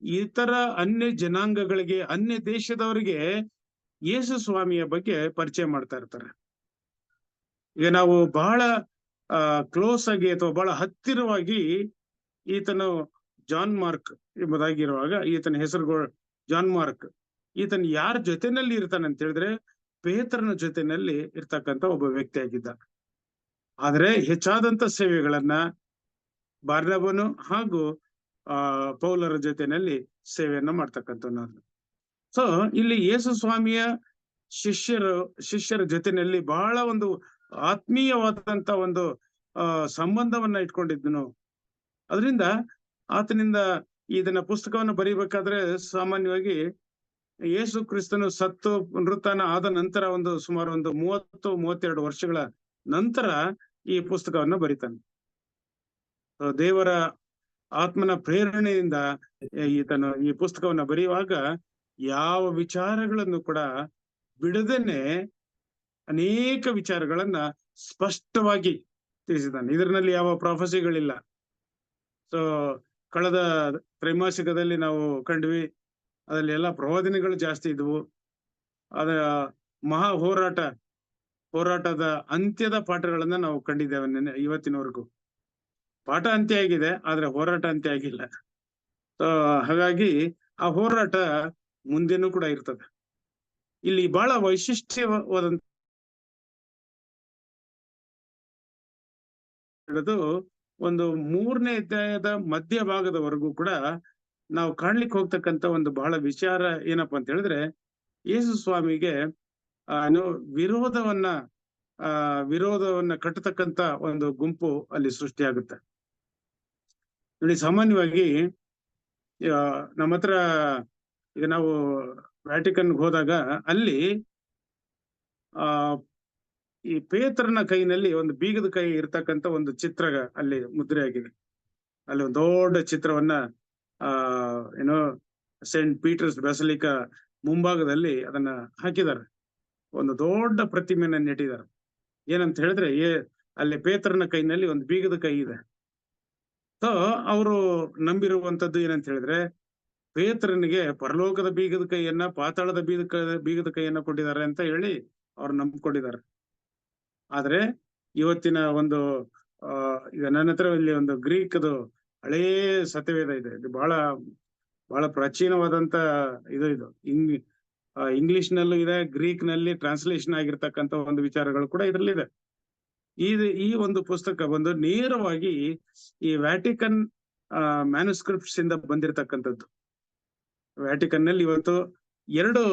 ಇತರ ಅನ್ಯ ಜನಾಂಗಗಳಿಗೆ, ಅನ್ಯ ದೇಶದವರಿಗೆ ಯೇಸು ಸ್ವಾಮಿಯ ಬಗ್ಗೆ ಪರಿಚಯ ಮಾಡ್ತಾ ಇರ್ತಾರೆ. ಈಗ ನಾವು ಬಹಳ ಕ್ಲೋಸ್ ಆಗಿ ಅಥವಾ ಬಹಳ ಹತ್ತಿರವಾಗಿ ಈತನು ಜಾನ್ ಮಾರ್ಕ್ ಎಂಬುದಾಗಿರುವಾಗ, ಈತನ ಹೆಸರುಗಳು ಜಾನ್ ಮಾರ್ಕ್, ಈತನ ಯಾರ ಜೊತೆನಲ್ಲಿ ಇರ್ತಾನೆ ಅಂತ ಹೇಳಿದ್ರೆ ಪೇತ್ರನ ಜೊತೆನಲ್ಲಿ ಇರ್ತಕ್ಕಂಥ ಒಬ್ಬ ವ್ಯಕ್ತಿ ಆಗಿದ್ದ. ಆದ್ರೆ ಹೆಚ್ಚಾದಂತ ಸೇವೆಗಳನ್ನ ಬಾರ್ನಬನು ಹಾಗೂ ಪೌಲರ ಜೊತೆನಲ್ಲಿ ಸೇವೆಯನ್ನ ಮಾಡ್ತಕ್ಕಂಥವ್ರು. ಸೊ ಇಲ್ಲಿ ಯೇಸು ಸ್ವಾಮಿಯ ಶಿಷ್ಯರ ಜೊತೆನಲ್ಲಿ ಬಹಳ ಒಂದು ಆತ್ಮೀಯವಾದಂತ ಒಂದು ಸಂಬಂಧವನ್ನ ಇಟ್ಕೊಂಡಿದ್ದನು. ಅದರಿಂದ ಆತನಿಂದ ಇದನ್ನ ಪುಸ್ತಕವನ್ನು ಬರೀಬೇಕಾದ್ರೆ ಸಾಮಾನ್ಯವಾಗಿ ಯೇಸು ಕ್ರಿಸ್ತನು ಸತ್ತು ಪುನರುತ್ಥಾನ ಆದ ನಂತರ ಸುಮಾರು ಒಂದು 30-32 ವರ್ಷಗಳ ನಂತರ ಈ ಪುಸ್ತಕವನ್ನ ಬರೀತಾನೆ. ದೇವರ ಆತ್ಮನ ಪ್ರೇರಣೆಯಿಂದ ಈತನು ಈ ಪುಸ್ತಕವನ್ನ ಬರೆಯುವಾಗ ಯಾವ ವಿಚಾರಗಳನ್ನು ಕೂಡ ಬಿಡದೇನೆ ಅನೇಕ ವಿಚಾರಗಳನ್ನ ಸ್ಪಷ್ಟವಾಗಿ ತಿಳಿಸಿದ್ದಾನೆ. ಇದರಲ್ಲಿ ಯಾವ ಪ್ರಾಫಸಿಗಳಿಲ್ಲ. ಸೊ ಕಳೆದ ತ್ರೈಮಾಸಿಕದಲ್ಲಿ ನಾವು ಕಂಡ್ವಿ, ಅದರಲ್ಲಿ ಎಲ್ಲ ಪ್ರವಾದನೆಗಳು ಜಾಸ್ತಿ ಇದ್ವು. ಅದ ಮಹಾ ಹೋರಾಟದ ಅಂತ್ಯದ ಪಾಠಗಳನ್ನ ನಾವು ಕಂಡಿದ್ದೇವೆ ಇವತ್ತಿನವರೆಗೂ. ಪಾಠ ಅಂತ್ಯ ಆಗಿದೆ, ಆದ್ರೆ ಹೋರಾಟ ಅಂತ್ಯ ಆಗಿಲ್ಲ. ಹಾಗಾಗಿ ಆ ಹೋರಾಟ ಮುಂದೆನೂ ಕೂಡ ಇರ್ತದೆ. ಇಲ್ಲಿ ಬಹಳ ವೈಶಿಷ್ಟ್ಯವಾದಂತ ಒಂದು 3ನೇ ಅಧ್ಯಾಯದ ಮಧ್ಯ ಭಾಗದವರೆಗೂ ಕೂಡ ನಾವು ಕಾಣ್ಲಿಕ್ಕೆ ಹೋಗ್ತಕ್ಕಂತ ಒಂದು ಬಹಳ ವಿಚಾರ ಏನಪ್ಪಾ ಅಂತ ಹೇಳಿದ್ರೆ, ಯೇಸು ಸ್ವಾಮಿಗೆ ಏನು ವಿರೋಧವನ್ನ ಕಟ್ಟತಕ್ಕಂತ ಒಂದು ಗುಂಪು ಅಲ್ಲಿ ಸೃಷ್ಟಿಯಾಗುತ್ತೆ. ನೋಡಿ, ಸಾಮಾನ್ಯವಾಗಿ ನಮ್ಮ ಹತ್ರ ಈಗ ನಾವು ವ್ಯಾಟಿಕನ್ ಹೋದಾಗ ಅಲ್ಲಿ ಈ ಪೇತ್ರನ ಕೈನಲ್ಲಿ ಒಂದು ಬೀಗದ ಕೈ ಇರ್ತಕ್ಕಂತ ಒಂದು ಚಿತ್ರ ಅಲ್ಲಿ ಮುದ್ರೆ ಆಗಿದೆ. ಅಲ್ಲಿ ಒಂದು ದೊಡ್ಡ ಚಿತ್ರವನ್ನ ಏನೋ ಸೇಂಟ್ ಪೀಟರ್ಸ್ ಬೆಸಲಿಕಾ ಮುಂಭಾಗದಲ್ಲಿ ಅದನ್ನ ಹಾಕಿದ್ದಾರೆ. ಒಂದು ದೊಡ್ಡ ಪ್ರತಿಮೆಯನ್ನ ನೆಟ್ಟಿದ್ದಾರೆ. ಏನಂತ ಹೇಳಿದ್ರೆ, ಅಲ್ಲಿ ಪೇತ್ರನ ಕೈನಲ್ಲಿ ಒಂದು ಬೀಗದ ಕೈ ಇದೆ. ಸೊ ಅವರು ನಂಬಿರುವಂತದ್ದು ಏನಂತ ಹೇಳಿದ್ರೆ, ಪೇತ್ರನಿಗೆ ಪರಲೋಕದ ಬೀಗದ ಕೈಯನ್ನ, ಪಾತಾಳದ ಬೀಗದ ಕೈಯನ್ನ ಕೊಟ್ಟಿದ್ದಾರೆ ಅಂತ ಹೇಳಿ ಅವ್ರು ನಂಬಿಕೊಂಡಿದ್ದಾರೆ. ಆದ್ರೆ ಇವತ್ತಿನ ಒಂದು ಈಗ ನನ್ನ ಹತ್ರ ಇಲ್ಲಿ ಒಂದು ಗ್ರೀಕ್ದು ಹಳೇ ಸತ್ಯವೇದ ಇದೆ. ಇದು ಬಹಳ ಬಹಳ ಪ್ರಾಚೀನವಾದಂತ ಇದು ಇಂಗ್ಲಿಷ್ ನಲ್ಲೂ ಇದೆ, ಗ್ರೀಕ್ ನಲ್ಲಿ ಟ್ರಾನ್ಸ್ಲೇಷನ್ ಆಗಿರ್ತಕ್ಕಂಥ ಒಂದು ವಿಚಾರಗಳು ಕೂಡ ಇದರಲ್ಲಿದೆ. ಈ ಒಂದು ಪುಸ್ತಕ ಬಂದು ನೇರವಾಗಿ ಈ ವ್ಯಾಟಿಕನ್ ಮ್ಯಾನುಸ್ಕ್ರಿಪ್ಟ್ಸ್ ಇಂದ ಬಂದಿರತಕ್ಕಂಥದ್ದು. ವ್ಯಾಟಿಕನ್ ನಲ್ಲಿ ಇವತ್ತು 2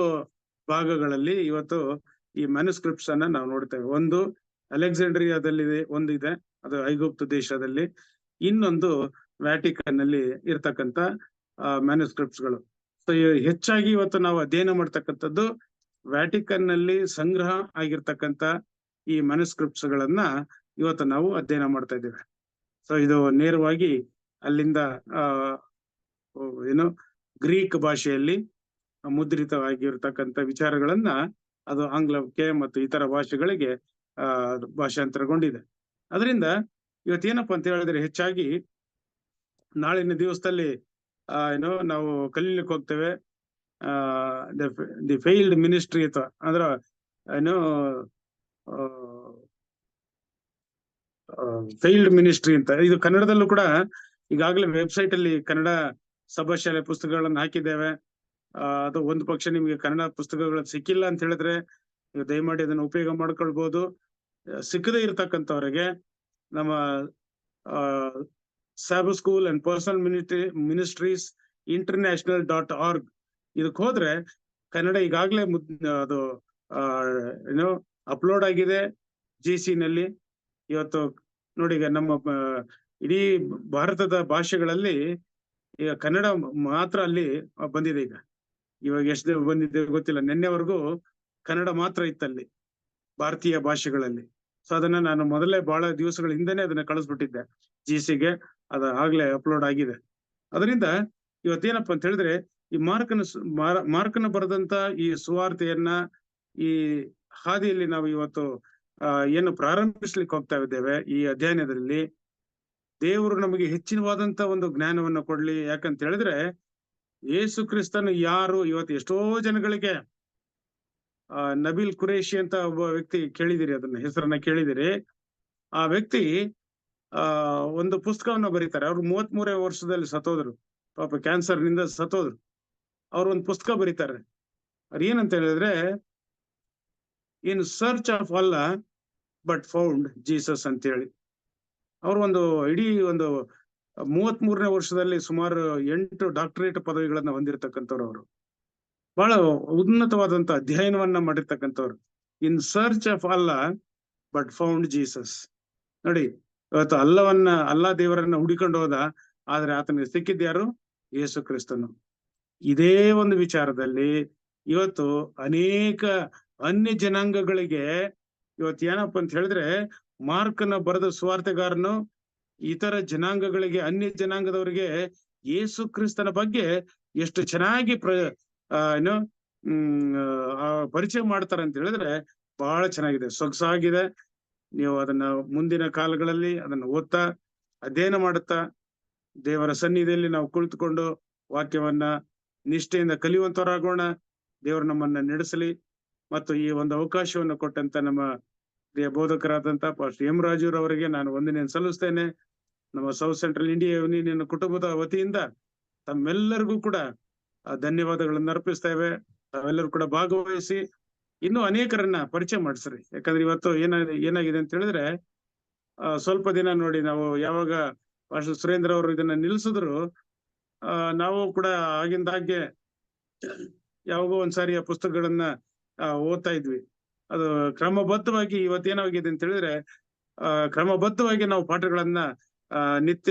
ಭಾಗಗಳಲ್ಲಿ ಇವತ್ತು ಈ ಮ್ಯಾನುಸ್ಕ್ರಿಪ್ಟ್ಸ್ ಅನ್ನ ನಾವು ನೋಡ್ತೇವೆ. ಒಂದು ಅಲೆಕ್ಸಾಂಡ್ರಿಯಾದಲ್ಲಿದೆ, ಒಂದಿದೆ, ಅದು ಐಗುಪ್ತ ದೇಶದಲ್ಲಿ. ಇನ್ನೊಂದು ವ್ಯಾಟಿಕನ್ ನಲ್ಲಿ ಇರ್ತಕ್ಕಂಥ ಮ್ಯಾನುಸ್ಕ್ರಿಪ್ಟ್ಸ್ ಗಳು. ಸೊ ಹೆಚ್ಚಾಗಿ ಇವತ್ತು ನಾವು ಅಧ್ಯಯನ ಮಾಡ್ತಕ್ಕಂಥದ್ದು ವ್ಯಾಟಿಕನ್ ನಲ್ಲಿ ಸಂಗ್ರಹ ಆಗಿರ್ತಕ್ಕಂಥ ಈ ಮ್ಯಾನುಸ್ಕ್ರಿಪ್ಟ್ಸ್ ಗಳನ್ನ ಇವತ್ತು ನಾವು ಅಧ್ಯಯನ ಮಾಡ್ತಾ ಇದ್ದೇವೆ. ಸೊ ಇದು ನೇರವಾಗಿ ಅಲ್ಲಿಂದ ಗ್ರೀಕ್ ಭಾಷೆಯಲ್ಲಿ ಮುದ್ರಿತವಾಗಿರ್ತಕ್ಕಂಥ ವಿಚಾರಗಳನ್ನ ಅದು ಆಂಗ್ಲಕ್ಕೆ ಮತ್ತು ಇತರ ಭಾಷೆಗಳಿಗೆ ಭಾಷಾಂತರಗೊಂಡಿದೆ. ಅದರಿಂದ ಇವತ್ತೇನಪ್ಪಾ ಅಂತ ಹೇಳಿದ್ರೆ, ಹೆಚ್ಚಾಗಿ ನಾಳಿನ ದಿವಸದಲ್ಲಿ ನಾವು ಕಲೀಲಿಕ್ಕೆ ಹೋಗ್ತೇವೆ ದಿ ಫೇಲ್ಡ್ ಮಿನಿಸ್ಟ್ರಿ ಅಂತ. ಅಂದ್ರ ಫೇಲ್ಡ್ ಮಿನಿಸ್ಟ್ರಿ ಅಂತ. ಇದು ಕನ್ನಡದಲ್ಲೂ ಕೂಡ ಈಗಾಗಲೇ ವೆಬ್ಸೈಟ್ ಅಲ್ಲಿ ಕನ್ನಡ ಸಭಾಶಾಲೆ ಪುಸ್ತಕಗಳನ್ನ ಹಾಕಿದ್ದೇವೆ. ಅದು ಒಂದು ಪಕ್ಷ ನಿಮ್ಗೆ ಕನ್ನಡ ಪುಸ್ತಕಗಳು ಸಿಕ್ಕಿಲ್ಲ ಅಂತ ಹೇಳಿದ್ರೆ ದಯಮಾಡಿ ಅದನ್ನ ಉಪಯೋಗ ಮಾಡ್ಕೊಳ್ಬಹುದು. ಸಿಕ್ಕದೇ ಇರ್ತಕ್ಕಂಥವ್ರಿಗೆ ನಮ್ಮ ಸಾಬ್ school and personal ministries international.org ಇದಕ್ಕೆ ಹೋದ್ರೆ ಕನ್ನಡ ಈಗಾಗಲೇ ಅದು ಅಪ್ಲೋಡ್ ಆಗಿದೆ GC ನಲ್ಲಿ. ಇವತ್ತು ನೋಡಿ, ಈಗ ನಮ್ಮ ಇಡೀ ಭಾರತದ ಭಾಷೆಗಳಲ್ಲಿ ಈಗ ಕನ್ನಡ ಮಾತ್ರ ಅಲ್ಲಿ ಬಂದಿದೆ. ಇವಾಗ ಎಷ್ಟು ಬಂದಿದೆ ಗೊತ್ತಿಲ್ಲ. ನಿನ್ನೆವರೆಗೂ ಕನ್ನಡ ಮಾತ್ರ ಇತ್ತಲ್ಲಿ ಭಾರತೀಯ ಭಾಷೆಗಳಲ್ಲಿ. ಸೊ ಅದನ್ನ ನಾನು ಮೊದಲೇ ಬಹಳ ದಿವಸಗಳ ಹಿಂದೆನೆ ಅದನ್ನ ಕಳಿಸ್ಬಿಟ್ಟಿದ್ದೆ GCಗೆ. ಅದು ಆಗ್ಲೇ ಅಪ್ಲೋಡ್ ಆಗಿದೆ. ಅದರಿಂದ ಇವತ್ತೇನಪ್ಪ ಅಂತ ಹೇಳಿದ್ರೆ, ಈ ಮಾರ್ಕನ ಬರೆದಂತ ಈ ಸುವಾರ್ತೆಯನ್ನ ಈ ಹಾದಿಯಲ್ಲಿ ನಾವು ಇವತ್ತು ಏನು ಪ್ರಾರಂಭಿಸ್ಲಿಕ್ಕೆ ಹೋಗ್ತಾ ಇದ್ದೇವೆ. ಈ ಅಧ್ಯಯನದಲ್ಲಿ ದೇವರು ನಮಗೆ ಹೆಚ್ಚಿನವಾದಂತ ಒಂದು ಜ್ಞಾನವನ್ನ ಕೊಡ್ಲಿ. ಯಾಕಂತ ಹೇಳಿದ್ರೆ, ಯೇಸು ಕ್ರಿಸ್ತನು ಯಾರು ಇವತ್ತು ಎಷ್ಟೋ ಜನಗಳಿಗೆ ನಬೀಲ್ ಕುರೇಶಿ ಅಂತ ಒಬ್ಬ ವ್ಯಕ್ತಿ ಕೇಳಿದಿರಿ, ಅದನ್ನ ಹೆಸರನ್ನ ಕೇಳಿದಿರಿ. ಆ ವ್ಯಕ್ತಿ ಒಂದು ಪುಸ್ತಕವನ್ನ ಬರೀತಾರೆ. ಅವ್ರು 33 ವರ್ಷದಲ್ಲಿ ಸತ್ತೋದ್ರು, ಪಾಪ ಕ್ಯಾನ್ಸರ್ ನಿಂದ ಸತ್ತೋದ್ರು. ಅವ್ರು ಒಂದು ಪುಸ್ತಕ ಬರೀತಾರೆ. ಅವ್ರು ಏನಂತ ಹೇಳಿದ್ರೆ, ಇನ್ ಸರ್ಚ್ ಆಫ್ ಅಲ್ಲಾ ಬಟ್ ಫೌಂಡ್ ಜೀಸಸ್ ಅಂತ ಹೇಳಿ. ಅವ್ರು ಒಂದು ಇಡೀ ಒಂದು 33ನೇ ವರ್ಷದಲ್ಲಿ ಸುಮಾರು 8 ಡಾಕ್ಟರೇಟ್ ಪದವಿಗಳನ್ನ ಹೊಂದಿರತಕ್ಕಂಥವ್ರು. ಅವರು ಬಹಳ ಉನ್ನತವಾದಂತ ಅಧ್ಯಯನವನ್ನ ಮಾಡಿರ್ತಕ್ಕಂಥವ್ರು. ಇನ್ ಸರ್ಚ್ ಆಫ್ ಅಲ್ಲಾ ಬಟ್ ಫೌಂಡ್ ಜೀಸಸ್. ನೋಡಿ, ಇವತ್ತು ಅಲ್ಲಾ ದೇವರನ್ನ ಹುಡಿಕೊಂಡು ಹೋದ, ಆದ್ರೆ ಆತನಿಗೆ ಸಿಕ್ಕಿದ್ಯಾರು? ಯೇಸು ಕ್ರಿಸ್ತನು. ಇದೇ ಒಂದು ವಿಚಾರದಲ್ಲಿ ಇವತ್ತು ಅನೇಕ ಅನ್ಯ ಜನಾಂಗಗಳಿಗೆ ಇವತ್ತು ಏನಪ್ಪ ಅಂತ ಹೇಳಿದ್ರೆ, ಮಾರ್ಕನ ಬರೆದ ಸುವಾರ್ತೆಗಾರನು ಇತರ ಜನಾಂಗಗಳಿಗೆ, ಅನ್ಯ ಜನಾಂಗದವರಿಗೆ ಯೇಸು ಕ್ರಿಸ್ತನ ಬಗ್ಗೆ ಎಷ್ಟು ಚೆನ್ನಾಗಿ ಪರಿಚಯ ಮಾಡ್ತಾರೆ ಅಂತ ಹೇಳಿದ್ರೆ ಬಹಳ ಚೆನ್ನಾಗಿದೆ, ಸೊಗಸಾಗಿದೆ. ನೀವು ಅದನ್ನ ಮುಂದಿನ ಕಾಲಗಳಲ್ಲಿ ಅದನ್ನ ಓದ್ತಾ ಅಧ್ಯಯನ ಮಾಡುತ್ತಾ ದೇವರ ಸನ್ನಿಧಿಯಲ್ಲಿ ನಾವು ಕುಳಿತುಕೊಂಡು ವಾಕ್ಯವನ್ನ ನಿಷ್ಠೆಯಿಂದ ಕಲಿಯುವಂತವರಾಗೋಣ. ದೇವರು ನಮ್ಮನ್ನ ನಡೆಸಲಿ. ಮತ್ತು ಈ ಒಂದು ಅವಕಾಶವನ್ನು ಕೊಟ್ಟಂತ ನಮ್ಮ ಪ್ರಿಯ ಬೋಧಕರಾದಂತ ಪಾಸ್ಟರ್ ಎಂ ರಾಜುರವರಿಗೆ ನಾನು ವಂದನೆಯನ್ನು ಸಲ್ಲಿಸ್ತೇನೆ. ನಮ್ಮ ಸೌತ್ ಸೆಂಟ್ರಲ್ ಇಂಡಿಯಾ ಯೂನಿಯನ್ ಕುಟುಂಬದ ವತಿಯಿಂದ ತಮ್ಮೆಲ್ಲರಿಗೂ ಕೂಡ ಧನ್ಯವಾದಗಳನ್ನು ಅರ್ಪಿಸ್ತೇವೆ. ತಾವೆಲ್ಲರೂ ಕೂಡ ಭಾಗವಹಿಸಿ ಇನ್ನೂ ಅನೇಕರನ್ನ ಪರಿಚಯ ಮಾಡಿಸ್ರಿ. ಯಾಕಂದ್ರೆ ಇವತ್ತು ಏನಾಗಿದೆ ಅಂತ ಹೇಳಿದ್ರೆ ಸ್ವಲ್ಪ ದಿನ ನೋಡಿ, ನಾವು ಯಾವಾಗ ಪಾಸ್ಟರ್ ಸುರೇಂದ್ರ ಅವರು ಇದನ್ನ ನಿಲ್ಸಿದ್ರು, ನಾವು ಕೂಡ ಆಗಿಂದಾಗ್ಗೆ ಯಾವಾಗೋ ಒಂದ್ಸಾರಿ ಆ ಪುಸ್ತಕಗಳನ್ನ ಓದ್ತಾ ಇದ್ವಿ. ಅದು ಕ್ರಮಬದ್ಧವಾಗಿ ಇವತ್ತೇನಾಗಿದೆ ಅಂತ ಹೇಳಿದ್ರೆ ಕ್ರಮಬದ್ಧವಾಗಿ ನಾವು ಪಾಠಗಳನ್ನ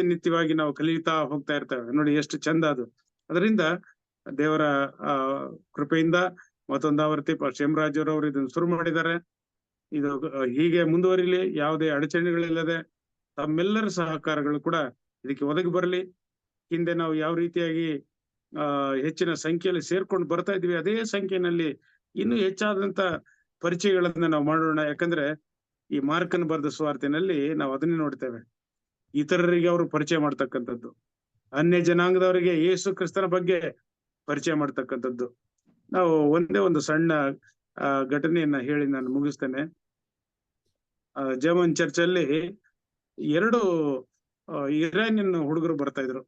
ನಿತ್ಯವಾಗಿ ನಾವು ಕಲಿತಾ ಹೋಗ್ತಾ ಇರ್ತೇವೆ. ನೋಡಿ ಎಷ್ಟು ಚಂದ ಅದು. ಅದರಿಂದ ದೇವರ ಕೃಪೆಯಿಂದ ಮತ್ತೊಂದು ಆವೃತ್ತಿ ಹೇಮರಾಜ್ ಅವರು ಇದನ್ನು ಶುರು ಮಾಡಿದ್ದಾರೆ. ಇದು ಹೀಗೆ ಮುಂದುವರಿಲಿ, ಯಾವುದೇ ಅಡಚಣೆಗಳಿಲ್ಲದೆ ತಮ್ಮೆಲ್ಲರ ಸಹಕಾರಗಳು ಕೂಡ ಇದಕ್ಕೆ ಒದಗಿ ಬರಲಿ. ಹಿಂದೆ ನಾವು ಯಾವ ರೀತಿಯಾಗಿ ಹೆಚ್ಚಿನ ಸಂಖ್ಯೆಯಲ್ಲಿ ಸೇರ್ಕೊಂಡು ಬರ್ತಾ ಇದ್ವಿ, ಅದೇ ಸಂಖ್ಯೆಯಲ್ಲಿ ಇನ್ನೂ ಹೆಚ್ಚಾದಂತ ಪರಿಚಯಗಳನ್ನ ನಾವು ಮಾಡೋಣ. ಯಾಕಂದ್ರೆ ಈ ಮಾರ್ಕನ್ ಬರೆದ ಸುವಾರ್ತೆನಲ್ಲಿ ನಾವು ಅದನ್ನೇ ನೋಡ್ತೇವೆ. ಇತರರಿಗೆ ಅವರು ಪರಿಚಯ ಮಾಡ್ತಕ್ಕಂಥದ್ದು, ಅನ್ಯ ಜನಾಂಗದವರಿಗೆ ಯೇಸು ಕ್ರಿಸ್ತನ ಬಗ್ಗೆ ಪರಿಚಯ ಮಾಡ್ತಕ್ಕಂಥದ್ದು. ನಾವು ಒಂದೇ ಒಂದು ಸಣ್ಣ ಘಟನೆಯನ್ನ ಹೇಳಿ ನಾನು ಮುಗಿಸ್ತೇನೆ. ಜರ್ಮನ್ ಚರ್ಚ್ ಅಲ್ಲಿ 2 ಇರಾನಿಯನ್ ಹುಡುಗರು ಬರ್ತಾ ಇದ್ರು.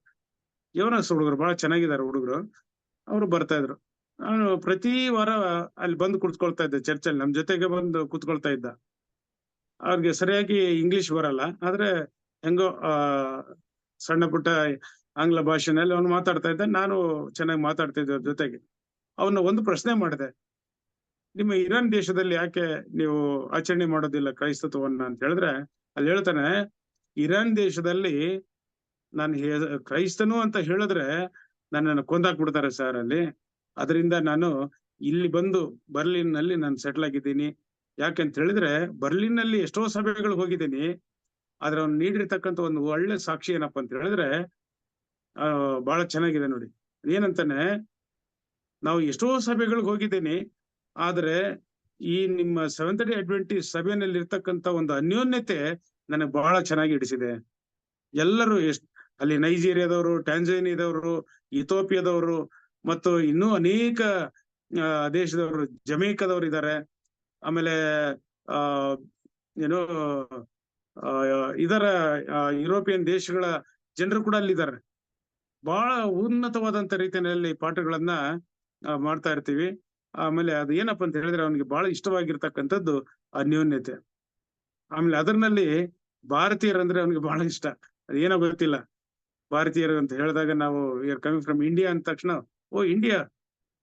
ಯವನಸ್ ಹುಡುಗರು, ಬಹಳ ಚೆನ್ನಾಗಿದ್ದಾರೆ ಹುಡುಗರು. ಅವರು ಬರ್ತಾ ಇದ್ರು. ನಾನು ಪ್ರತಿ ವಾರ ಅಲ್ಲಿ ಬಂದು ಕುತ್ಕೊಳ್ತಾ ಇದ್ದೆ ಚರ್ಚಲ್ಲಿ, ನಮ್ ಜೊತೆಗೆ ಬಂದು ಕುತ್ಕೊಳ್ತಾ ಇದ್ದ. ಅವ್ರಿಗೆ ಸರಿಯಾಗಿ ಇಂಗ್ಲಿಷ್ ಬರಲ್ಲ, ಆದ್ರೆ ಹೆಂಗೋ ಸಣ್ಣ ಪುಟ್ಟ ಆಂಗ್ಲ ಭಾಷೆನಲ್ಲಿ ಅವನು ಮಾತಾಡ್ತಾ ಇದ್ದ. ನಾನು ಚೆನ್ನಾಗಿ ಮಾತಾಡ್ತಾ ಇದ್ದೆ ಅವ್ರ ಜೊತೆಗೆ. ಅವನ್ನ ಒಂದು ಪ್ರಶ್ನೆ ಮಾಡಿದೆ, ನಿಮ್ಮ ಇರಾನ್ ದೇಶದಲ್ಲಿ ಯಾಕೆ ನೀವು ಆಚರಣೆ ಮಾಡೋದಿಲ್ಲ ಕ್ರೈಸ್ತತ್ವವನ್ನ ಅಂತ ಹೇಳಿದ್ರೆ, ಅಲ್ಲಿ ಹೇಳ್ತಾನೆ, ಇರಾನ್ ದೇಶದಲ್ಲಿ ನಾನು ಕ್ರೈಸ್ತನು ಅಂತ ಹೇಳಿದ್ರೆ ನನ್ನನ್ನು ಕೊಂದಾಕ್ಬಿಡ್ತಾರೆ ಸರ್ ಅಲ್ಲಿ. ಅದರಿಂದ ನಾನು ಇಲ್ಲಿ ಬಂದು ಬರ್ಲಿನ್ ನಲ್ಲಿ ನಾನು ಸೆಟ್ಲ್ ಆಗಿದ್ದೀನಿ. ಯಾಕೆಂತ ಹೇಳಿದ್ರೆ ಬರ್ಲಿನ್ ನಲ್ಲಿ ಎಷ್ಟೋ ಸಭೆಗಳು ಹೋಗಿದ್ದೀನಿ, ಆದ್ರೆ ಅವ್ನು ನೀಡಿರ್ತಕ್ಕಂಥ ಒಂದು ಒಳ್ಳೆ ಸಾಕ್ಷಿ ಏನಪ್ಪಾ ಅಂತ ಹೇಳಿದ್ರೆ ಬಹಳ ಚೆನ್ನಾಗಿದೆ ನೋಡಿ. ಏನಂತಾನೆ, ನಾವು ಎಷ್ಟೋ ಸಭೆಗಳಿಗೆ ಹೋಗಿದ್ದೀನಿ, ಆದ್ರೆ ಈ ನಿಮ್ಮ ಸೆವೆಂತ್ ಡೇ ಅಡ್ವೆಂಟಿಸ್ಟ್ ಸಭೆಯಲ್ಲಿ ಇರ್ತಕ್ಕಂಥ ಒಂದು ಅನ್ಯೋನ್ಯತೆ ನನಗೆ ಬಹಳ ಚೆನ್ನಾಗಿ ಹಿಡಿಸಿದೆ. ಎಲ್ಲರೂ ಅಲ್ಲಿ ನೈಜೀರಿಯಾದವರು, ಟ್ಯಾಂಜಾನಿಯಾದವರು, ಇಥೋಪಿಯಾದವರು ಮತ್ತು ಇನ್ನೂ ಅನೇಕ ದೇಶದವರು, ಜಮೈಕಾದವರು ಇದ್ದಾರೆ. ಆಮೇಲೆ ಏನೋ ಇದರ ಯುರೋಪಿಯನ್ ದೇಶಗಳ ಜನರು ಕೂಡ ಅಲ್ಲಿದ್ದಾರೆ. ಬಹಳ ಉನ್ನತವಾದಂತ ರೀತಿಯಲ್ಲಿ ಪಾಠಗಳನ್ನ ಮಾಡ್ತಾ ಇರ್ತೀವಿ. ಆಮೇಲೆ ಅದು ಏನಪ್ಪಾ ಅಂತ ಹೇಳಿದ್ರೆ ಅವನಿಗೆ ಬಹಳ ಇಷ್ಟವಾಗಿರ್ತಕ್ಕಂಥದ್ದು ಅನ್ಯೋನ್ಯತೆ. ಆಮೇಲೆ ಅದರಲ್ಲಿ ಭಾರತೀಯರಂದ್ರೆ ಅವನಿಗೆ ಬಹಳ ಇಷ್ಟ. ಅದೇನೋ ಗೊತ್ತಿಲ್ಲ, ಭಾರತೀಯರು ಅಂತ ಹೇಳಿದಾಗ ನಾವು ಕಮಿಂಗ್ ಫ್ರಮ್ ಇಂಡಿಯಾ ಅಂದ ತಕ್ಷಣ ಓ ಇಂಡಿಯಾ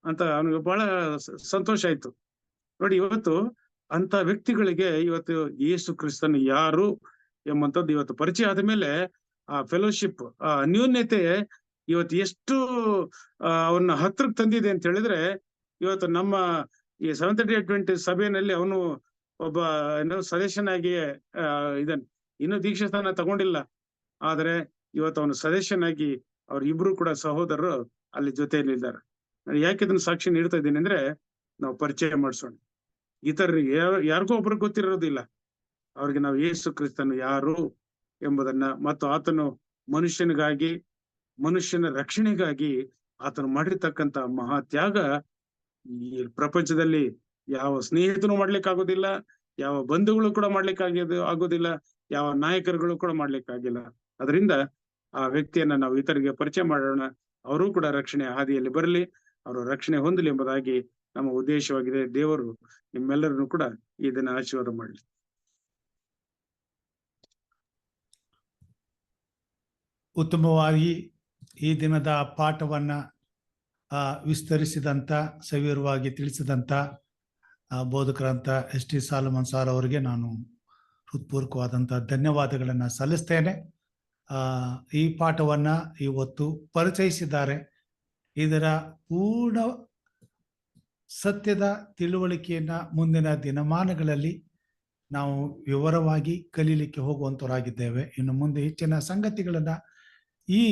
ಅಂತ ಅವನಿಗೆ ಬಹಳ ಸಂತೋಷ ಆಯ್ತು. ನೋಡಿ, ಇವತ್ತು ಅಂತ ವ್ಯಕ್ತಿಗಳಿಗೆ ಇವತ್ತು ಯೇಸು ಕ್ರಿಸ್ತನು ಯಾರು ಎಂಬಂತದ್ದು ಇವತ್ತು ಪರಿಚಯ ಆದ ಮೇಲೆ ಆ ಫೆಲೋಶಿಪ್, ಆ ಅನ್ಯೋನ್ಯತೆ ಇವತ್ತು ಎಷ್ಟು ಅವನ್ನ ಹತ್ರಕ್ಕೆ ತಂದಿದೆ ಅಂತ ಹೇಳಿದ್ರೆ, ಇವತ್ತು ನಮ್ಮ ಈ ಸೆವೆಂತ್ ಡೇ ಅಡ್ವೆಂಟಿಸ್ಟ್ ಸಭೆಯಲ್ಲಿ ಅವನು ಒಬ್ಬ ಸದಸ್ಯನಾಗಿ ಇದನ್ ಇನ್ನೂ ದೀಕ್ಷಾಸ್ಥಾನ ತಗೊಂಡಿಲ್ಲ, ಆದ್ರೆ ಇವತ್ತು ಅವನು ಸದಸ್ಯನಾಗಿ ಅವ್ರ ಇಬ್ರು ಕೂಡ ಸಹೋದರರು ಅಲ್ಲಿ ಜೊತೆಯಲ್ಲಿದ್ದಾರೆ. ಯಾಕೆ ಇದನ್ನ ಸಾಕ್ಷಿ ನೀಡ್ತಾ ಇದ್ದೀನಿ ಅಂದ್ರೆ, ನಾವು ಪರಿಚಯ ಮಾಡಿಸೋಣ ಇತರರಿಗೆ. ಯಾರಿಗೋ ಒಬ್ರಿಗೆ ಗೊತ್ತಿರೋದಿಲ್ಲ, ಅವ್ರಿಗೆ ನಾವು ಯೇಸು ಕ್ರಿಸ್ತನು ಯಾರು ಎಂಬುದನ್ನ, ಮತ್ತು ಆತನು ಮನುಷ್ಯನಿಗಾಗಿ, ಮನುಷ್ಯನ ರಕ್ಷಣೆಗಾಗಿ ಆತನು ಮಾಡಿರ್ತಕ್ಕಂಥ ಮಹಾ ತ್ಯಾಗ ಈ ಪ್ರಪಂಚದಲ್ಲಿ ಯಾವ ಸ್ನೇಹಿತನು ಮಾಡ್ಲಿಕ್ಕಾಗೋದಿಲ್ಲ, ಯಾವ ಬಂಧುಗಳು ಕೂಡ ಆಗೋದಿಲ್ಲ, ಯಾವ ನಾಯಕರುಗಳು ಕೂಡ ಮಾಡ್ಲಿಕ್ಕಾಗಿಲ್ಲ. ಅದರಿಂದ ಆ ವ್ಯಕ್ತಿಯನ್ನ ನಾವು ಇತರಿಗೆ ಪರಿಚಯ ಮಾಡೋಣ, ಅವರೂ ಕೂಡ ರಕ್ಷಣೆ ಹಾದಿಯಲ್ಲಿ ಬರಲಿ, ಅವರು ರಕ್ಷಣೆ ಹೊಂದಲಿ ಎಂಬುದಾಗಿ ನಮ್ಮ ಉದ್ದೇಶವಾಗಿದೆ. ದೇವರು ನಿಮ್ಮೆಲ್ಲರನ್ನು ಕೂಡ ಈ ದಿನ ಆಶೀರ್ವಾದ ಮಾಡಲಿ. ಉತ್ತಮವಾಗಿ ಈ ದಿನದ ಪಾಠವನ್ನ ವಿಸ್ತರಿಸಿದಂತ, ಸವಿವರವಾಗಿ ತಿಳಿಸಿದಂತ ಬೋಧಕರಂತ ಎಸ್ ಟಿ ಸಾಲಮನ್ ಸಾರ್ ಅವರಿಗೆ ನಾನು ಹೃತ್ಪೂರ್ವಕವಾದಂಥ ಧನ್ಯವಾದಗಳನ್ನು ಸಲ್ಲಿಸ್ತೇನೆ. ಈ ಪಾಠವನ್ನ ಇವತ್ತು ಪರಿಚಯಿಸಿದ್ದಾರೆ. ಇದರ ಪೂರ್ಣ ಸತ್ಯದ ತಿಳುವಳಿಕೆಯನ್ನ ಮುಂದಿನ ದಿನಮಾನಗಳಲ್ಲಿ ನಾವು ವಿವರವಾಗಿ ಕಲೀಲಿಕ್ಕೆ ಹೋಗುವಂತವರಾಗಿದ್ದೇವೆ. ಇನ್ನು ಮುಂದೆ ಹೆಚ್ಚಿನ ಸಂಗತಿಗಳನ್ನ ಈ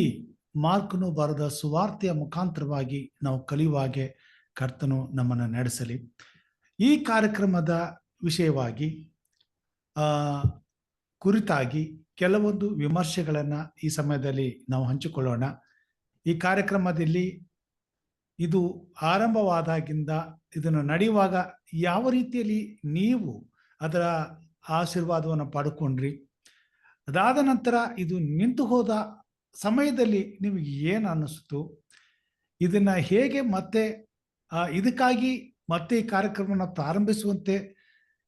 ಮಾರ್ಕನು ಬರೆದ ಸುವಾರ್ತೆಯ ಮುಖಾಂತರವಾಗಿ ನಾವು ಕಲಿಯುವಾಗೆ ಕರ್ತನು ನಮ್ಮನ್ನು ನಡೆಸಲಿ. ಈ ಕಾರ್ಯಕ್ರಮದ ವಿಷಯವಾಗಿ ಕುರಿತಾಗಿ ಕೆಲವೊಂದು ವಿಮರ್ಶೆಗಳನ್ನ ಈ ಸಮಯದಲ್ಲಿ ನಾವು ಹಂಚಿಕೊಳ್ಳೋಣ. ಈ ಕಾರ್ಯಕ್ರಮದಲ್ಲಿ ಇದು ಆರಂಭವಾದಾಗಿಂದ ಇದನ್ನು ನಡೆಯುವಾಗ ಯಾವ ರೀತಿಯಲ್ಲಿ ನೀವು ಅದರ ಆಶೀರ್ವಾದವನ್ನು ಪಡ್ಕೊಂಡ್ರಿ, ಅದಾದ ನಂತರ ಇದು ನಿಂತು ಹೋದ ಸಮಯದಲ್ಲಿ ನಿಮಗೆ ಏನು ಅನ್ನಿಸ್ತು, ಇದನ್ನ ಹೇಗೆ ಮತ್ತೆ ಇದಕ್ಕಾಗಿ ಮತ್ತೆ ಈ ಕಾರ್ಯಕ್ರಮವನ್ನು ಪ್ರಾರಂಭಿಸುವಂತೆ